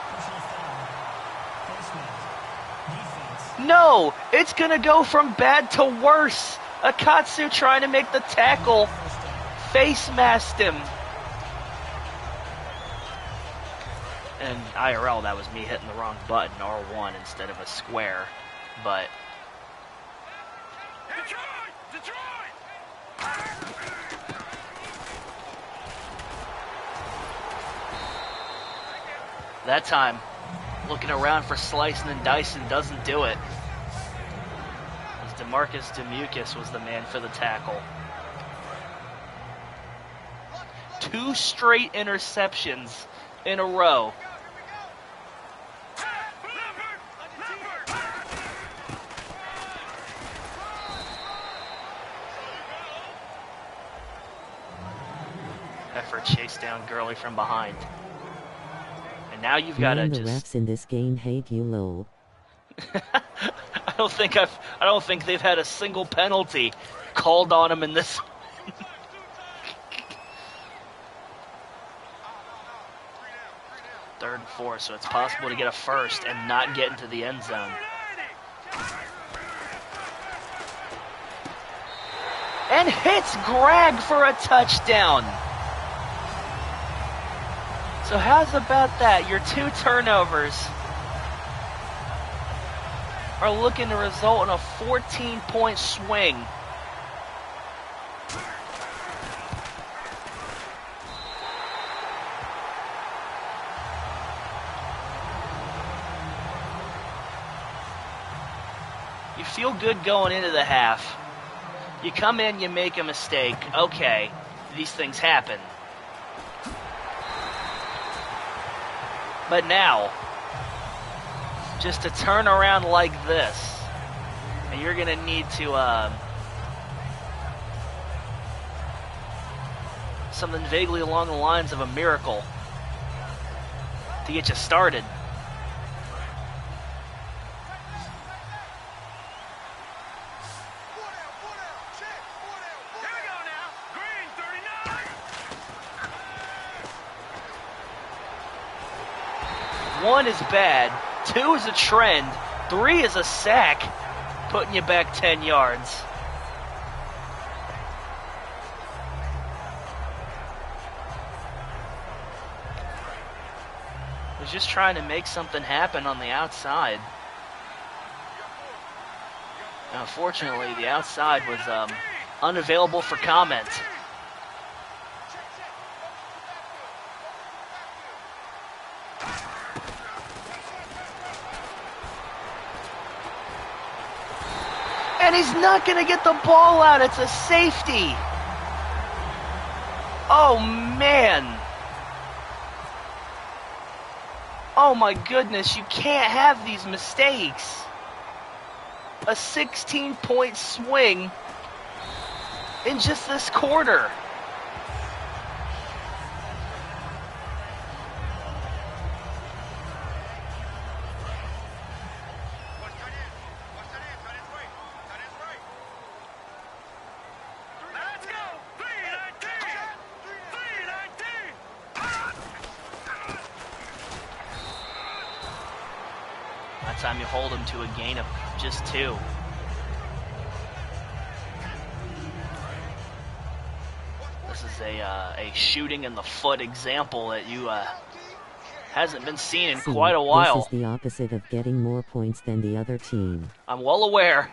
No, it's going to go from bad to worse. Akatsu trying to make the tackle. Face masked him. And IRL, that was me hitting the wrong button, R1 instead of a square. But that time, looking around for slicing and dicing, doesn't do it. As DeMarcus Demucus was the man for the tackle. 2 straight interceptions in a row. Effort chase down Gurley from behind. And now you've got to the refs in this game hate you, lol. I don't think they've had a single penalty called on them in this. Third and 4, so it's possible to get a first and not get into the end zone. And hits Greg for a touchdown. So how's about that? Your 2 turnovers are looking to result in a 14-point swing. You feel good going into the half. You come in, you make a mistake. Okay, these things happen. But now, just to turn around like this, and you're going to need to, something vaguely along the lines of a miracle to get you started. One is bad, 2 is a trend, 3 is a sack, putting you back 10 yards. Was just trying to make something happen on the outside. Unfortunately, the outside was unavailable for comment. And he's not going to get the ball out. It's a safety. Oh, man. Oh, my goodness. You can't have these mistakes. A 16-point swing in just this quarter. Time you hold him to a gain of just 2. This is a shooting in the foot example that you hasn't been seen in quite a while. This is the opposite of getting more points than the other team. I'm well aware.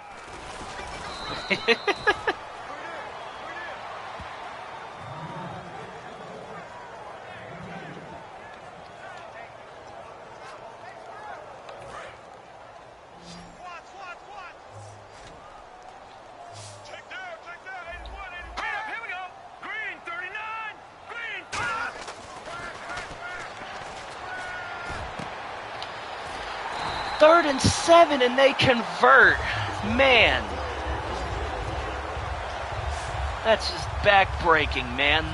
Third and 7 and they convert. Man. That's just back-breaking, man.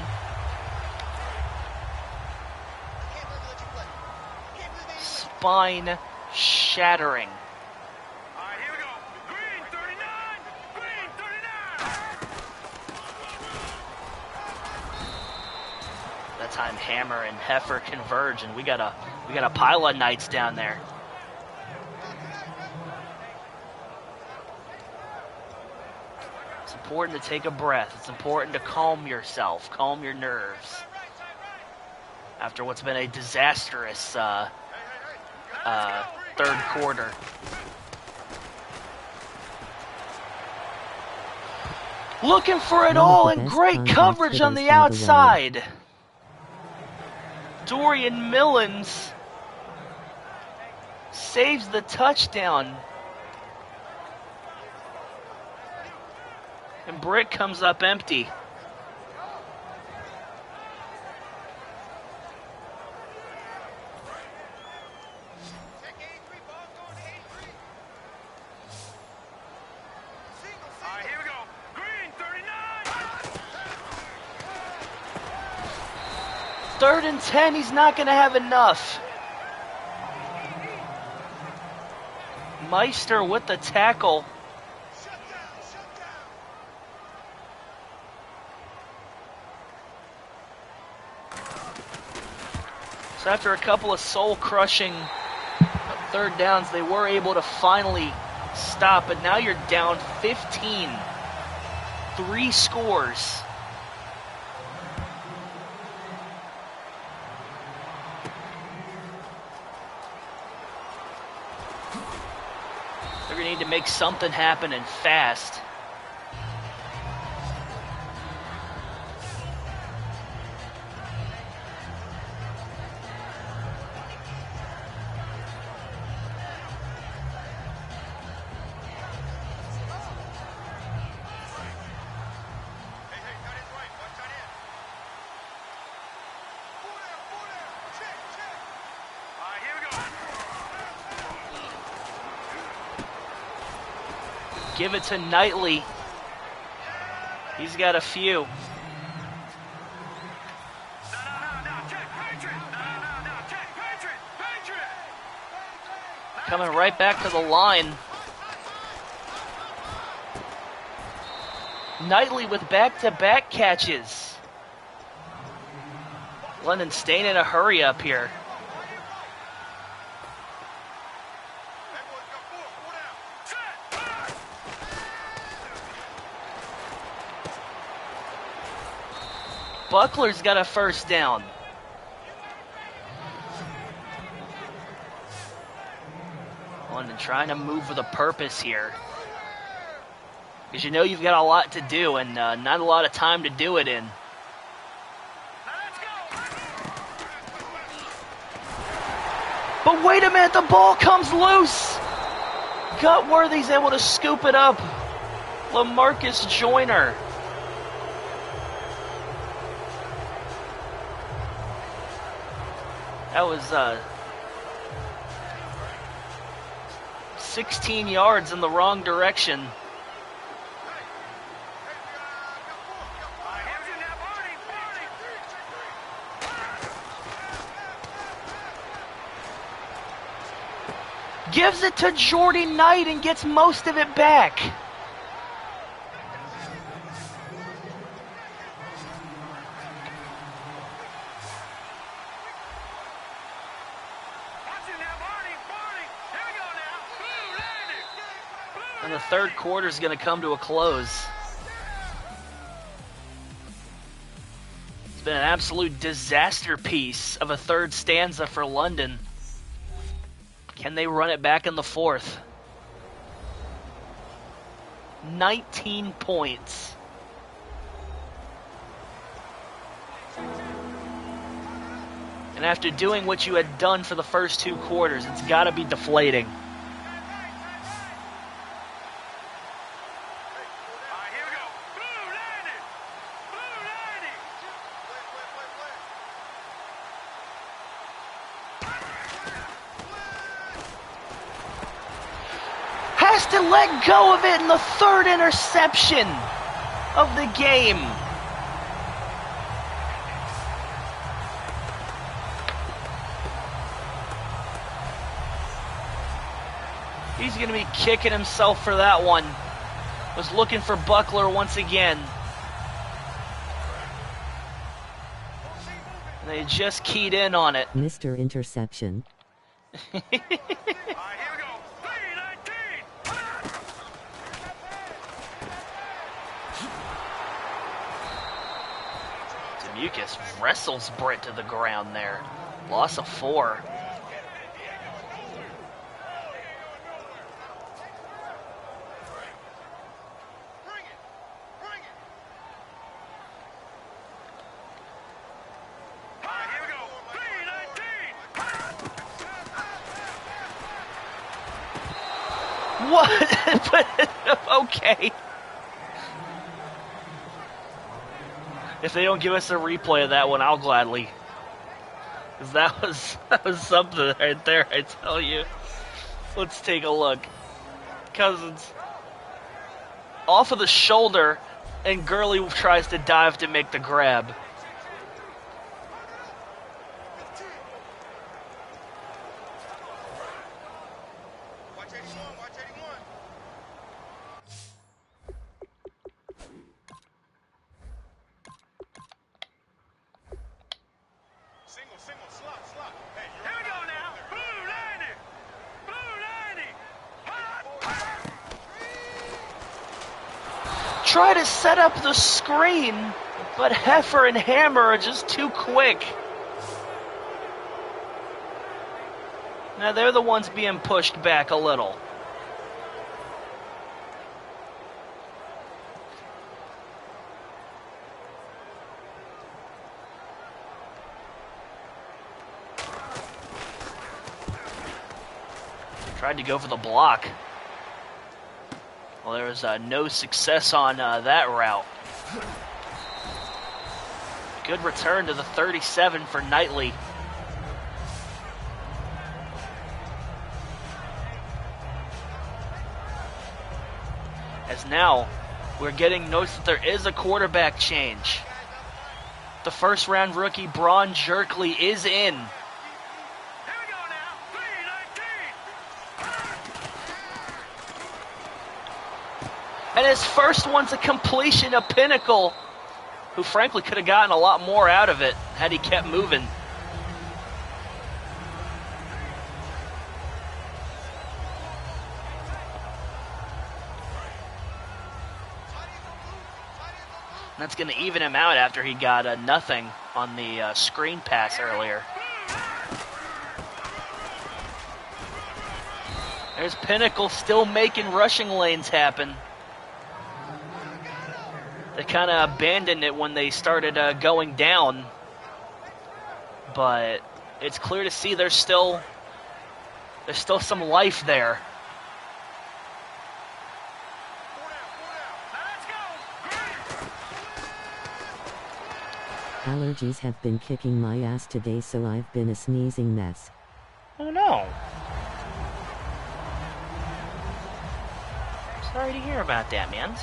spine shattering. All right, here we go. Green 39. Green 39. That time Hammer and Heifer converge, and we got a pile of knights down there. It's important to take a breath. It's important to calm yourself, calm your nerves. After what's been a disastrous third quarter. Looking for it all and great coverage on the outside. Dorian Millens saves the touchdown. And Brick comes up empty. All right, here we go. Green 39. 3rd and 10, he's not going to have enough. Meister with the tackle. So after a couple of soul-crushing third downs, they were able to finally stop, but now you're down 15. 3 scores. They're going to need to make something happen and fast. Give it to Knightley. He's got a few. No, check, Patriot. No, check, Patriot. Coming right back to the line. Knightley with back-to-back catches. London staying in a hurry up here. Buckler's got a first down. London trying to move with a purpose here. Because you know you've got a lot to do and not a lot of time to do it in. But wait a minute, the ball comes loose. Gutworthy's able to scoop it up. LaMarcus Joyner. That was 16 yards in the wrong direction. Gives it to Jordy Knight and gets most of it back. And the third quarter is going to come to a close. It's been an absolute disaster piece of a third stanza for London. Can they run it back in the fourth? 19 points. And after doing what you had done for the first 2 quarters, it's got to be deflating. To let go of it in the third interception of the game. He's going to be kicking himself for that one. Was looking for Buckler once again. And they just keyed in on it. Mr. Interception. All right, here we go. 319. Demucus wrestles Britt to the ground there. Loss of 4. What? Okay. If they don't give us a replay of that one, I'll gladly. Because that was something right there, I tell you. Let's take a look. Cousins. Off of the shoulder, and Gurley tries to dive to make the grab. Try to set up the screen, but Heifer and Hammer are just too quick. Now they're the ones being pushed back a little. Tried to go for the block. Well, there was no success on that route. Good return to the 37 for Knightley. As now, we're getting notes that there is a quarterback change. The first round rookie, Braun Jerkley, is in. And his first one's a completion of Pinnacle, who frankly could have gotten a lot more out of it had he kept moving. That's going to even him out after he got nothing on the screen pass earlier. There's Pinnacle still making rushing lanes happen. They kind of abandoned it when they started going down. But it's clear to see there's still some life there. Allergies have been kicking my ass today, so I've been a sneezing mess. Oh no. Sorry to hear about that, man.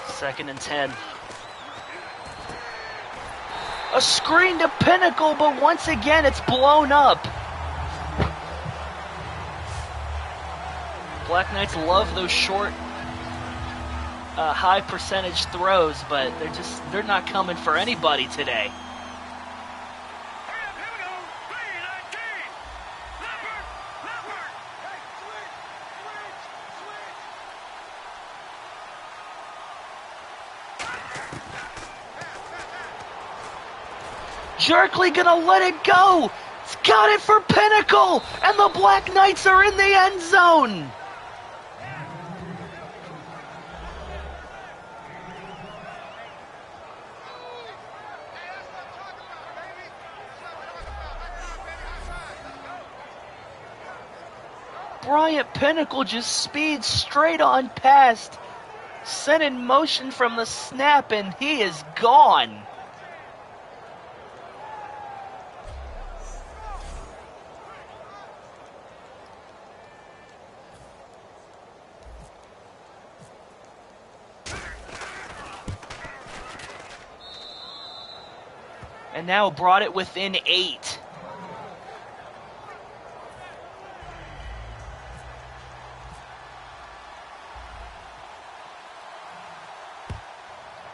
Second and 10. A screen to Pinnacle, but once again it's blown up. Black Knights love those short, high percentage throws, but they're not coming for anybody today. Jerkley gonna let it go. It's got it for Pinnacle, and the Black Knights are in the end zone. Bryant Pinnacle just speeds straight on past, sent in motion from the snap, and he is gone. And now brought it within 8.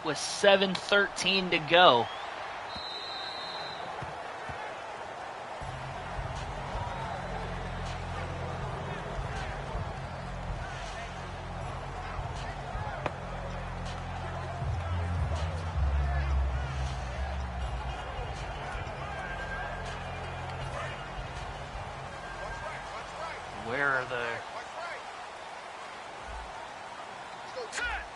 With 7:13 to go. Where are the...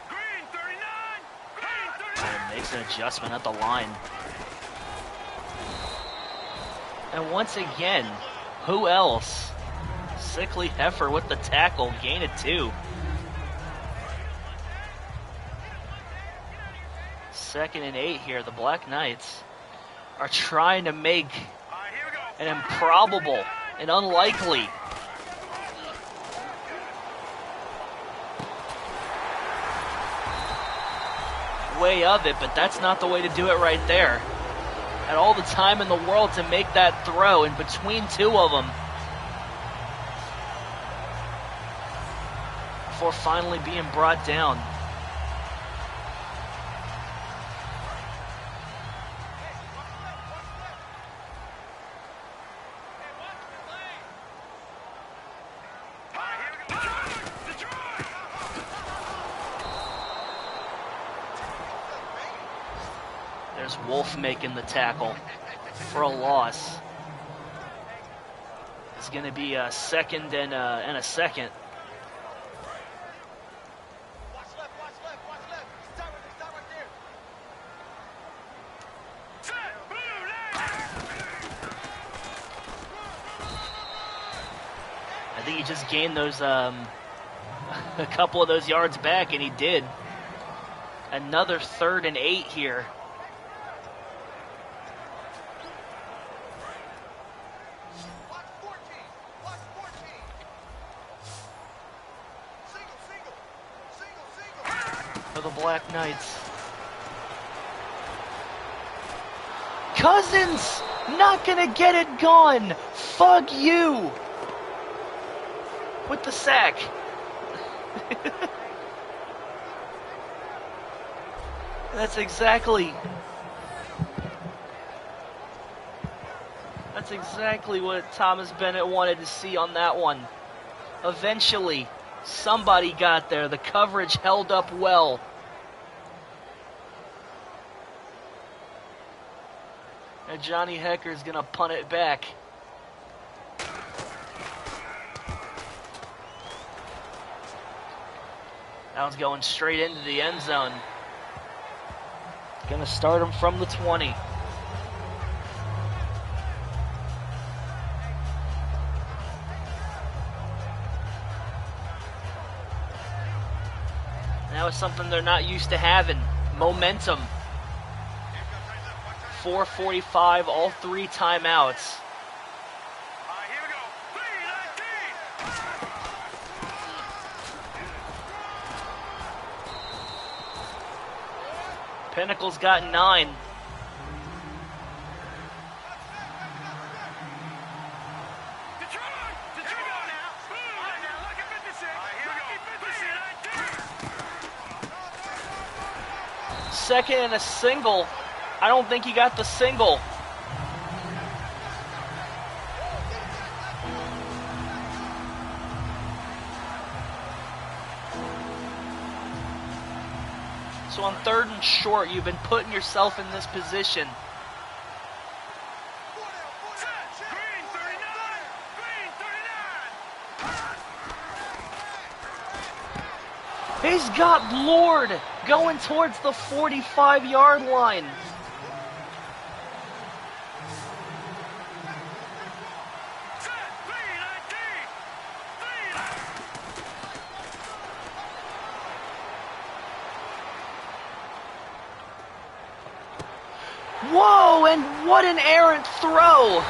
Green 39. Green 39. And makes an adjustment at the line. And once again, who else? Sickly Heifer with the tackle, gain of 2. Second and 8 here. The Black Knights are trying to make All right, here we go. an improbable and unlikely way of it, but that's not the way to do it right there. Had all the time in the world to make that throw in between 2 of them before finally being brought down. All right, here we go. Detroit. There's Wolf making the tackle for a loss. It's going to be a second and a second. Watch left. Stop right there. Set. Blue line. I think he just gained those a couple of those yards back, and he did. Another 3rd and 8 here. Watch 14. Watch 14. Single. For the Black Knights. Cousins not gonna get it gone. Fuck you. With the sack. That's exactly what Thomas Bennett wanted to see on that one. Eventually, somebody got there. The coverage held up well. And Johnny Hecker's going to punt it back. That one's going straight into the end zone. Going to start him from the 20. Now it's something they're not used to having. Momentum. 4:45, all 3 timeouts. All right, here we go. 3-19. Pinnacle's got 9. Detroit now. Blue line now. Lucky 56. All right, here we go. 56. Second and a single. I don't think he got the single. So on 3rd and short, you've been putting yourself in this position. Green 39. Green 39. He's got Lord going towards the 45-yard line. Whoa, and what an errant throw.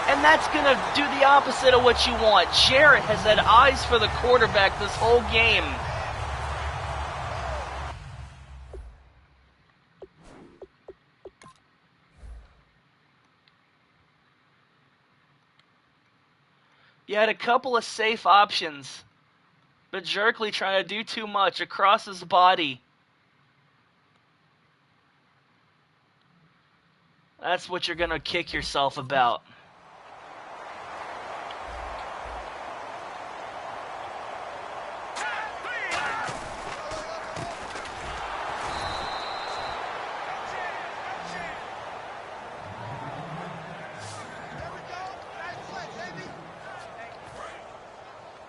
And that's going to do the opposite of what you want. Jarrett has had eyes for the quarterback this whole game. You had a couple of safe options, but Jerkley trying to do too much across his body. That's what you're going to kick yourself about.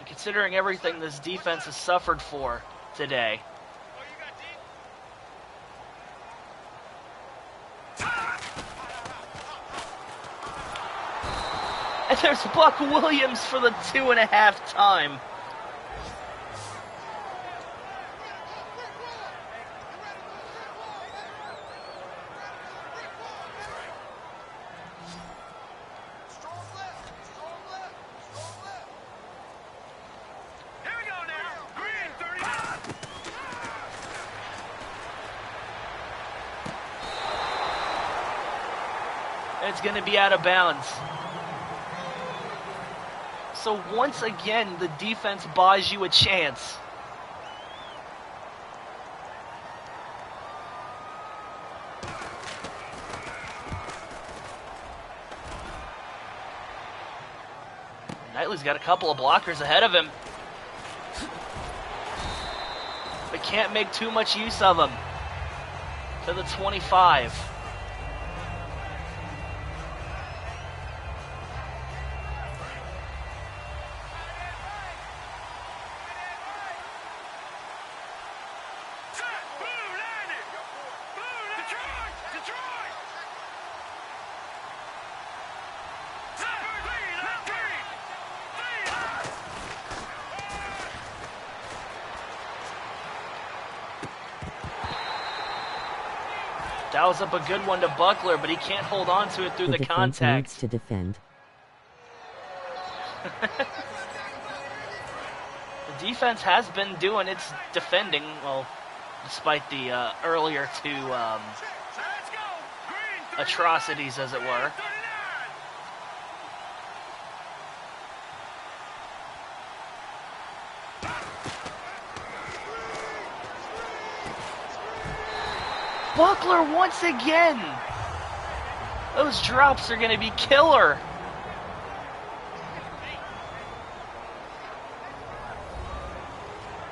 Considering everything this defense has suffered for today. And there's Buck Williams for the 2.5 time. It's going to be out of bounds. So once again, the defense buys you a chance. Knightley's got a couple of blockers ahead of him, but can't make too much use of them. To the 25. Dials up a good one to Buckler, but he can't hold on to it through the defense contact. needs to defend. The defense has been doing its defending, well, despite the earlier two atrocities, as it were. Buckler once again. Those drops are going to be killer.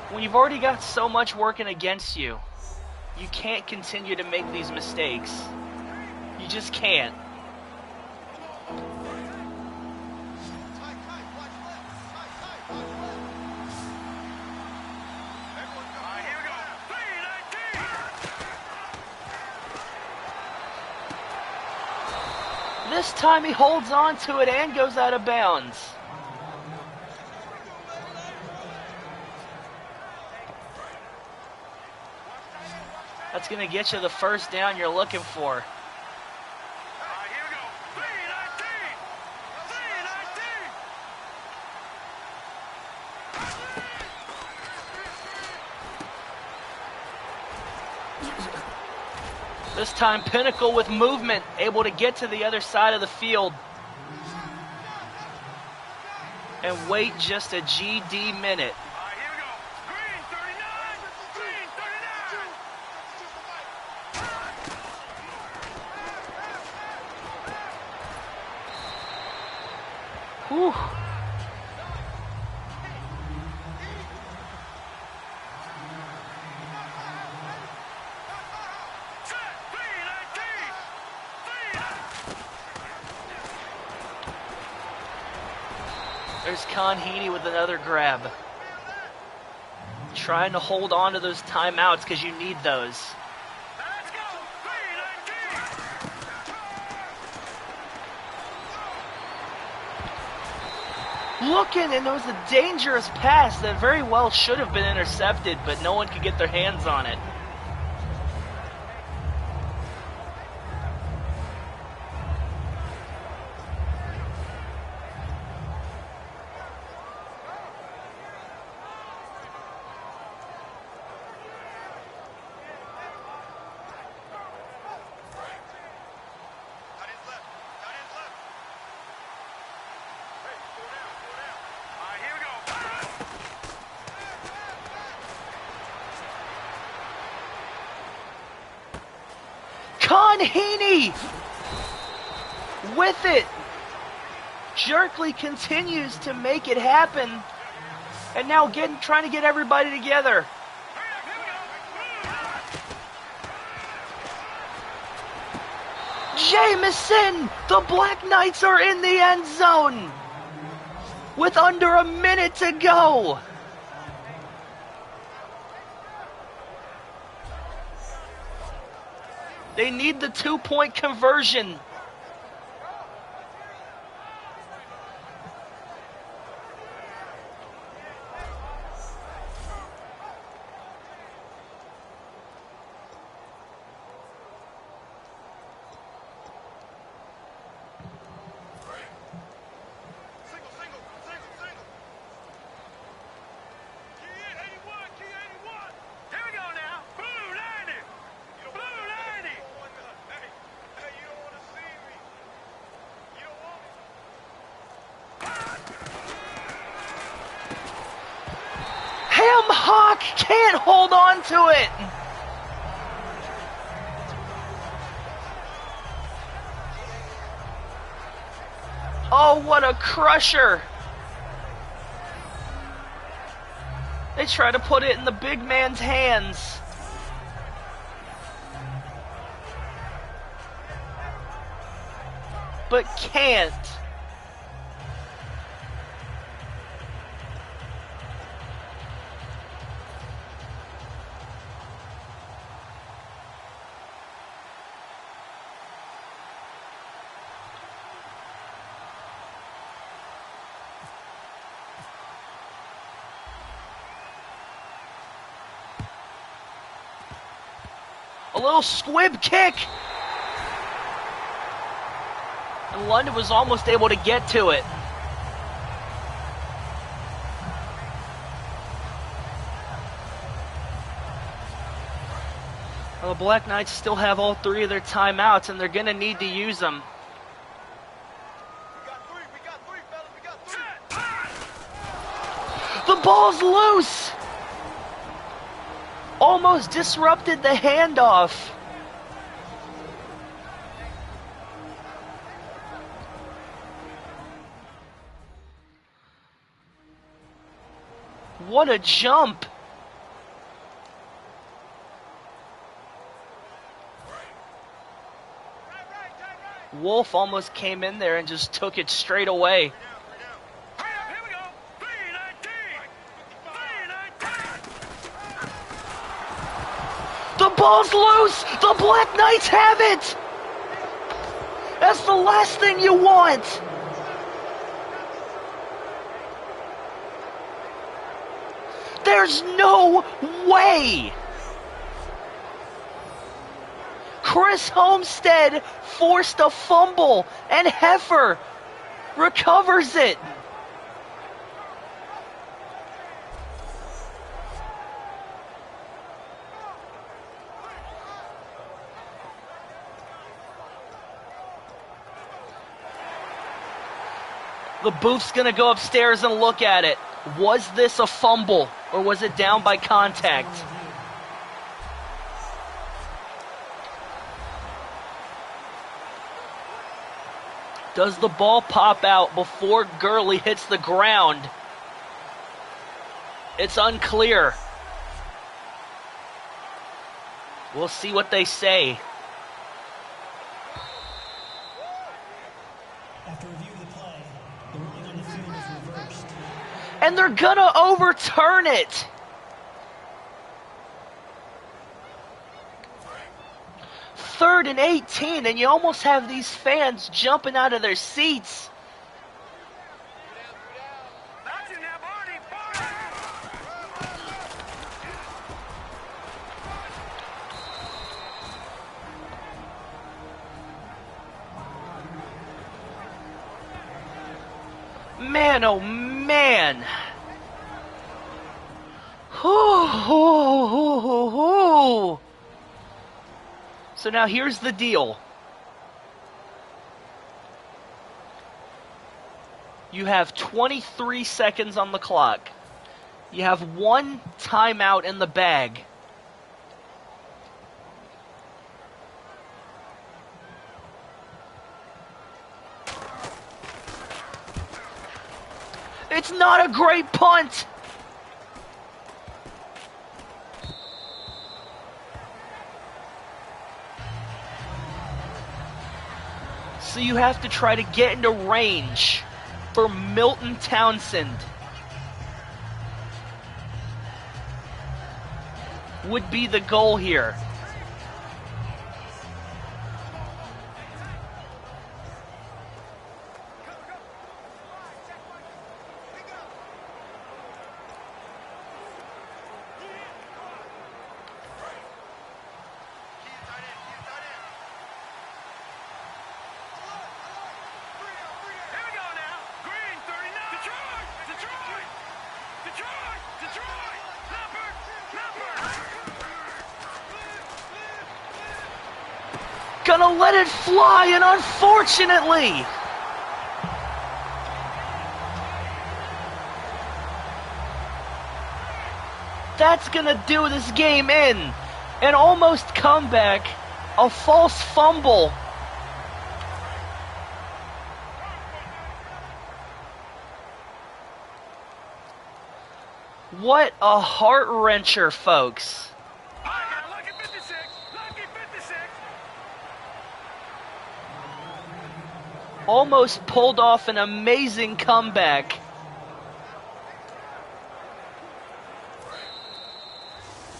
When you've already got so much working against you, you can't continue to make these mistakes. You just can't. This time he holds on to it and goes out of bounds. That's going to get you the first down you're looking for. This time Pinnacle with movement, able to get to the other side of the field and wait just a GD minute. Whew. There's Con Heaney with another grab. Trying to hold on to those timeouts because you need those. Looking, and it was a dangerous pass that very well should have been intercepted, but no one could get their hands on it. Heaney with it. Jerkley continues to make it happen. And now trying to get everybody together. Jameson! The Black Knights are in the end zone with under a minute to go. They need the 2-point conversion. Hawk can't hold on to it. Oh, what a crusher. They try to put it in the big man's hands. But can't. A little squib kick. And London was almost able to get to it. Well, the Black Knights still have all 3 of their timeouts, and they're going to need to use them. The ball's loose. Almost disrupted the handoff. What a jump. Wolf almost came in there and just took it straight away. The ball's loose! The Black Knights have it! That's the last thing you want! There's no way! Chris Homestead forced a fumble, and Heifer recovers it. The booth's going to go upstairs and look at it. Was this a fumble, or was it down by contact? Does the ball pop out before Gurley hits the ground? It's unclear. We'll see what they say. After review of the play, the ruling on the field is reversed. And they're gonna overturn it. Third and 18, and you almost have these fans jumping out of their seats. Man, oh man. So now here's the deal. You have 23 seconds on the clock. You have 1 timeout in the bag. It's not a great punt! So you have to try to get into range for Milton Townsend. Would be the goal here. Gonna let it fly, and unfortunately, that's gonna do this game in. An almost comeback, a false fumble. What a heart-wrencher, folks. Almost pulled off an amazing comeback.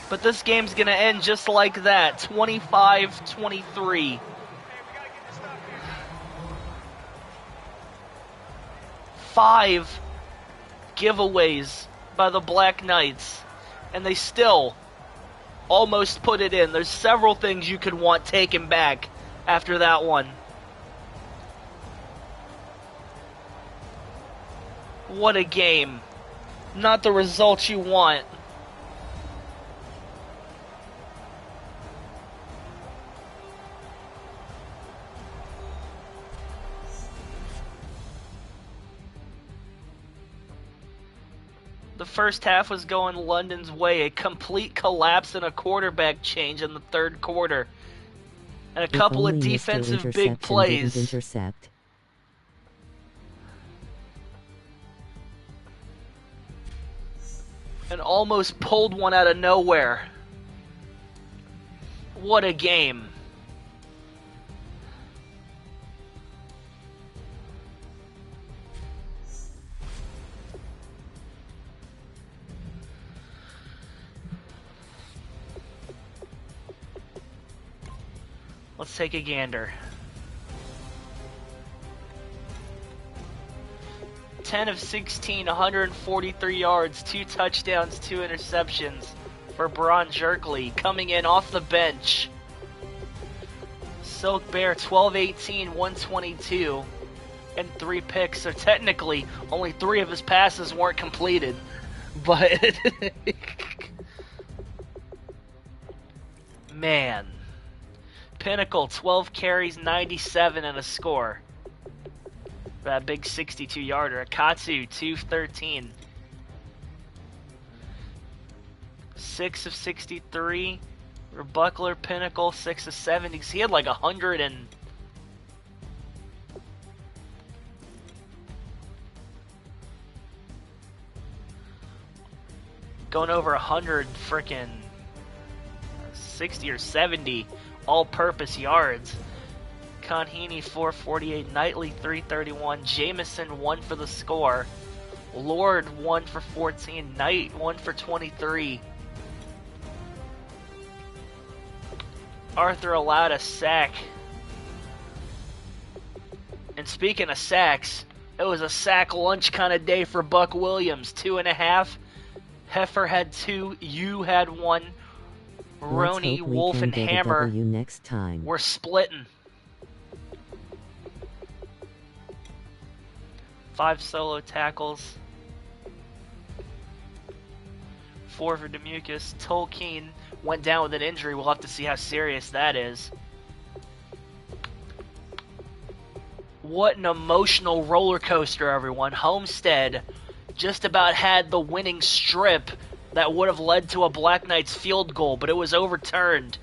But this game's gonna end just like that, 25-23. Five giveaways by the Black Knights, and they still almost put it in. There's several things you could want taken back after that one. What a game. Not the results you want. The first half was going London's way. A complete collapse and a quarterback change in the third quarter. And a couple of defensive big plays. Intercept. And almost pulled one out of nowhere. What a game. Let's take a gander. 10 of 16, 143 yards, 2 touchdowns, 2 interceptions for Braun Jerkley, coming in off the bench. Silk Bear, 12-18, 122, and 3 picks. So technically, only 3 of his passes weren't completed. But, man. Pinnacle, 12 carries, 97, and a score. That big 62-yarder. Akatsu, 213. 6 of 63. Buckler, Pinnacle, 6 of 70. He had like 100 and... going over 100 frickin' 60 or 70 all-purpose yards. Conheeney 448, Knightley 331, Jameson 1 for the score, Lord 1 for 14, Knight 1 for 23. Arthur allowed a sack. And speaking of sacks, it was a sack lunch kind of day for Buck Williams. 2.5. Heifer had 2. You had 1. Roney, Wolf, and Hammer next time. were splitting. 5 solo tackles. 4 for Demucus. Tolkien went down with an injury. We'll have to see how serious that is. What an emotional roller coaster, everyone. Homestead just about had the winning strip that would have led to a Black Knights field goal, but it was overturned.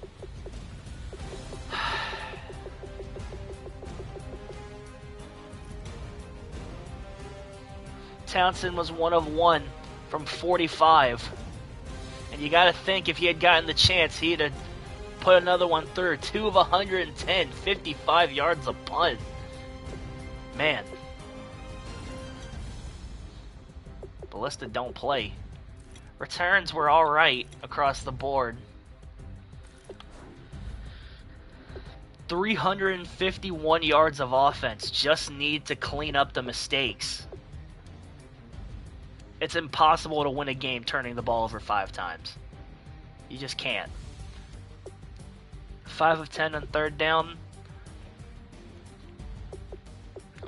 Townsend was 1 of 1 from 45. And you got to think if he had gotten the chance, he'd have put another one through. 2 of 110, 55 yards a punt. Man. Ballista don't play. Returns were alright across the board. 351 yards of offense. Just need to clean up the mistakes. It's impossible to win a game turning the ball over 5 times. You just can't. 5 of 10 on third down.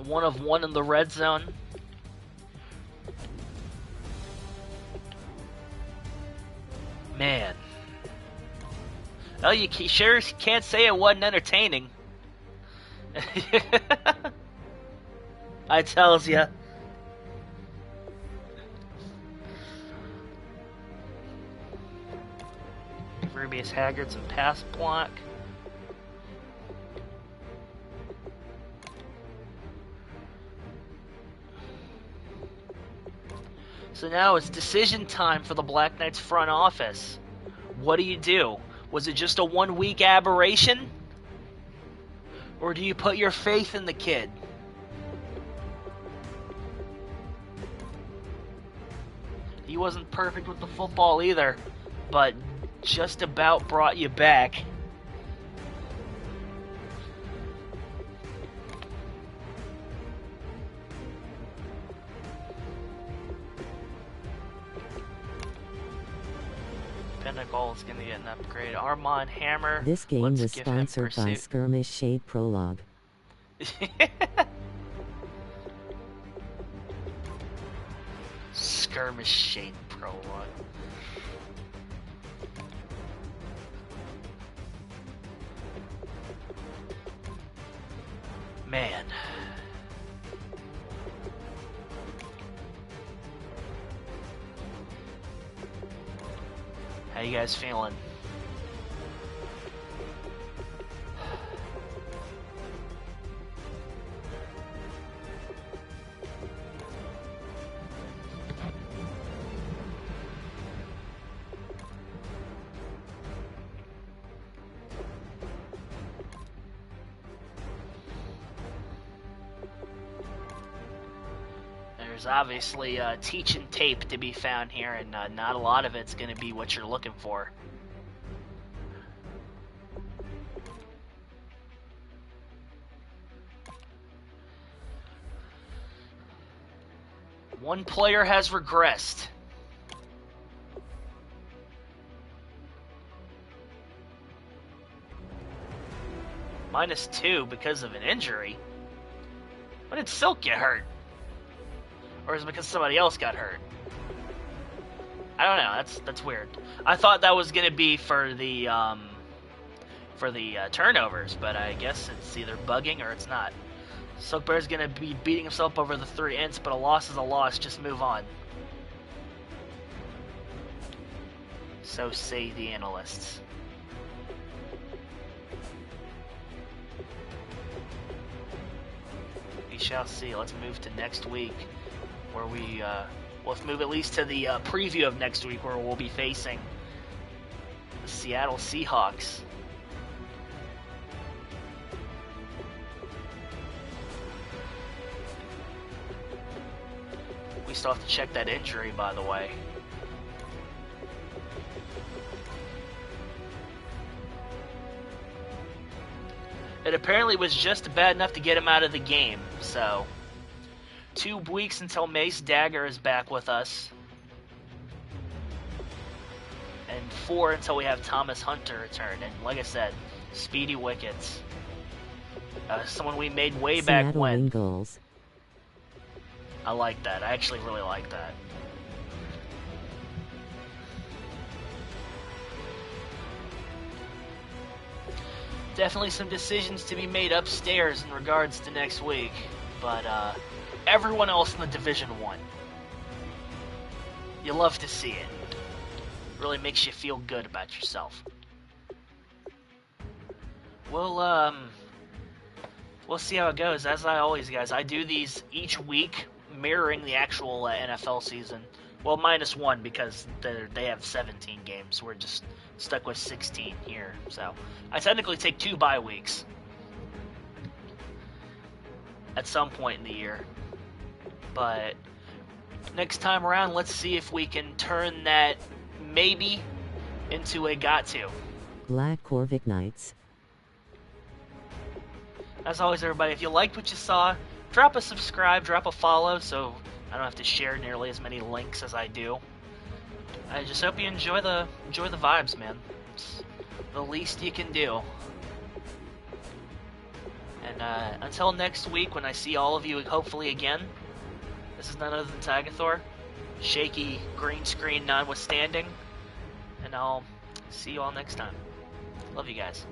1 of 1 in the red zone. Man. Well, you sure can't say it wasn't entertaining. I tells ya. Rubius Haggard some pass block. So now it's decision time for the Black Knights front office. What do you do? Was it just a 1-week aberration? Or do you put your faith in the kid? He wasn't perfect with the football either, but just about brought you back. Pinnacle is going to get an upgrade. Armand Hammer. This game Let's was give him sponsored by pursuit. Skirmish Shade Prologue. Skirmish Shade Prologue. Man. How you guys feeling? There's obviously teaching tape to be found here, and not a lot of it's going to be what you're looking for. One player has regressed. -2 because of an injury. When did Silk get hurt? Or is it because somebody else got hurt? I don't know. That's weird. I thought that was gonna be for the turnovers, but I guess it's either bugging or it's not. Silk Bear's gonna be beating himself over the 3 ints, but a loss is a loss. Just move on. So say the analysts. We shall see. Let's move to next week, where let's move at least to the preview of next week, where we'll be facing the Seattle Seahawks. We still have to check that injury, by the way. It apparently was just bad enough to get him out of the game, so 2 weeks until Mace Dagger is back with us. And 4 until we have Thomas Hunter return. And like I said, Speedy Wickets. Someone we made way back Seattle when. Ingles. I like that. I actually really like that. Definitely some decisions to be made upstairs in regards to next week. But everyone else in the Division 1. You love to see it. Really makes you feel good about yourself. We'll see how it goes. As I always, guys, I do these each week, mirroring the actual NFL season. Well, -1 because they have 17 games. We're just stuck with 16 here. So I technically take 2 bye weeks at some point in the year. But next time around, let's see if we can turn that maybe into a got to. Black Corvic Knights. As always, everybody, if you liked what you saw, drop a subscribe, drop a follow, so I don't have to share nearly as many links as I do. I just hope you enjoy the vibes, man. It's the least you can do. And until next week, when I see all of you, hopefully again, this is none other than Tagathor, shaky green screen notwithstanding, and I'll see you all next time. Love you guys.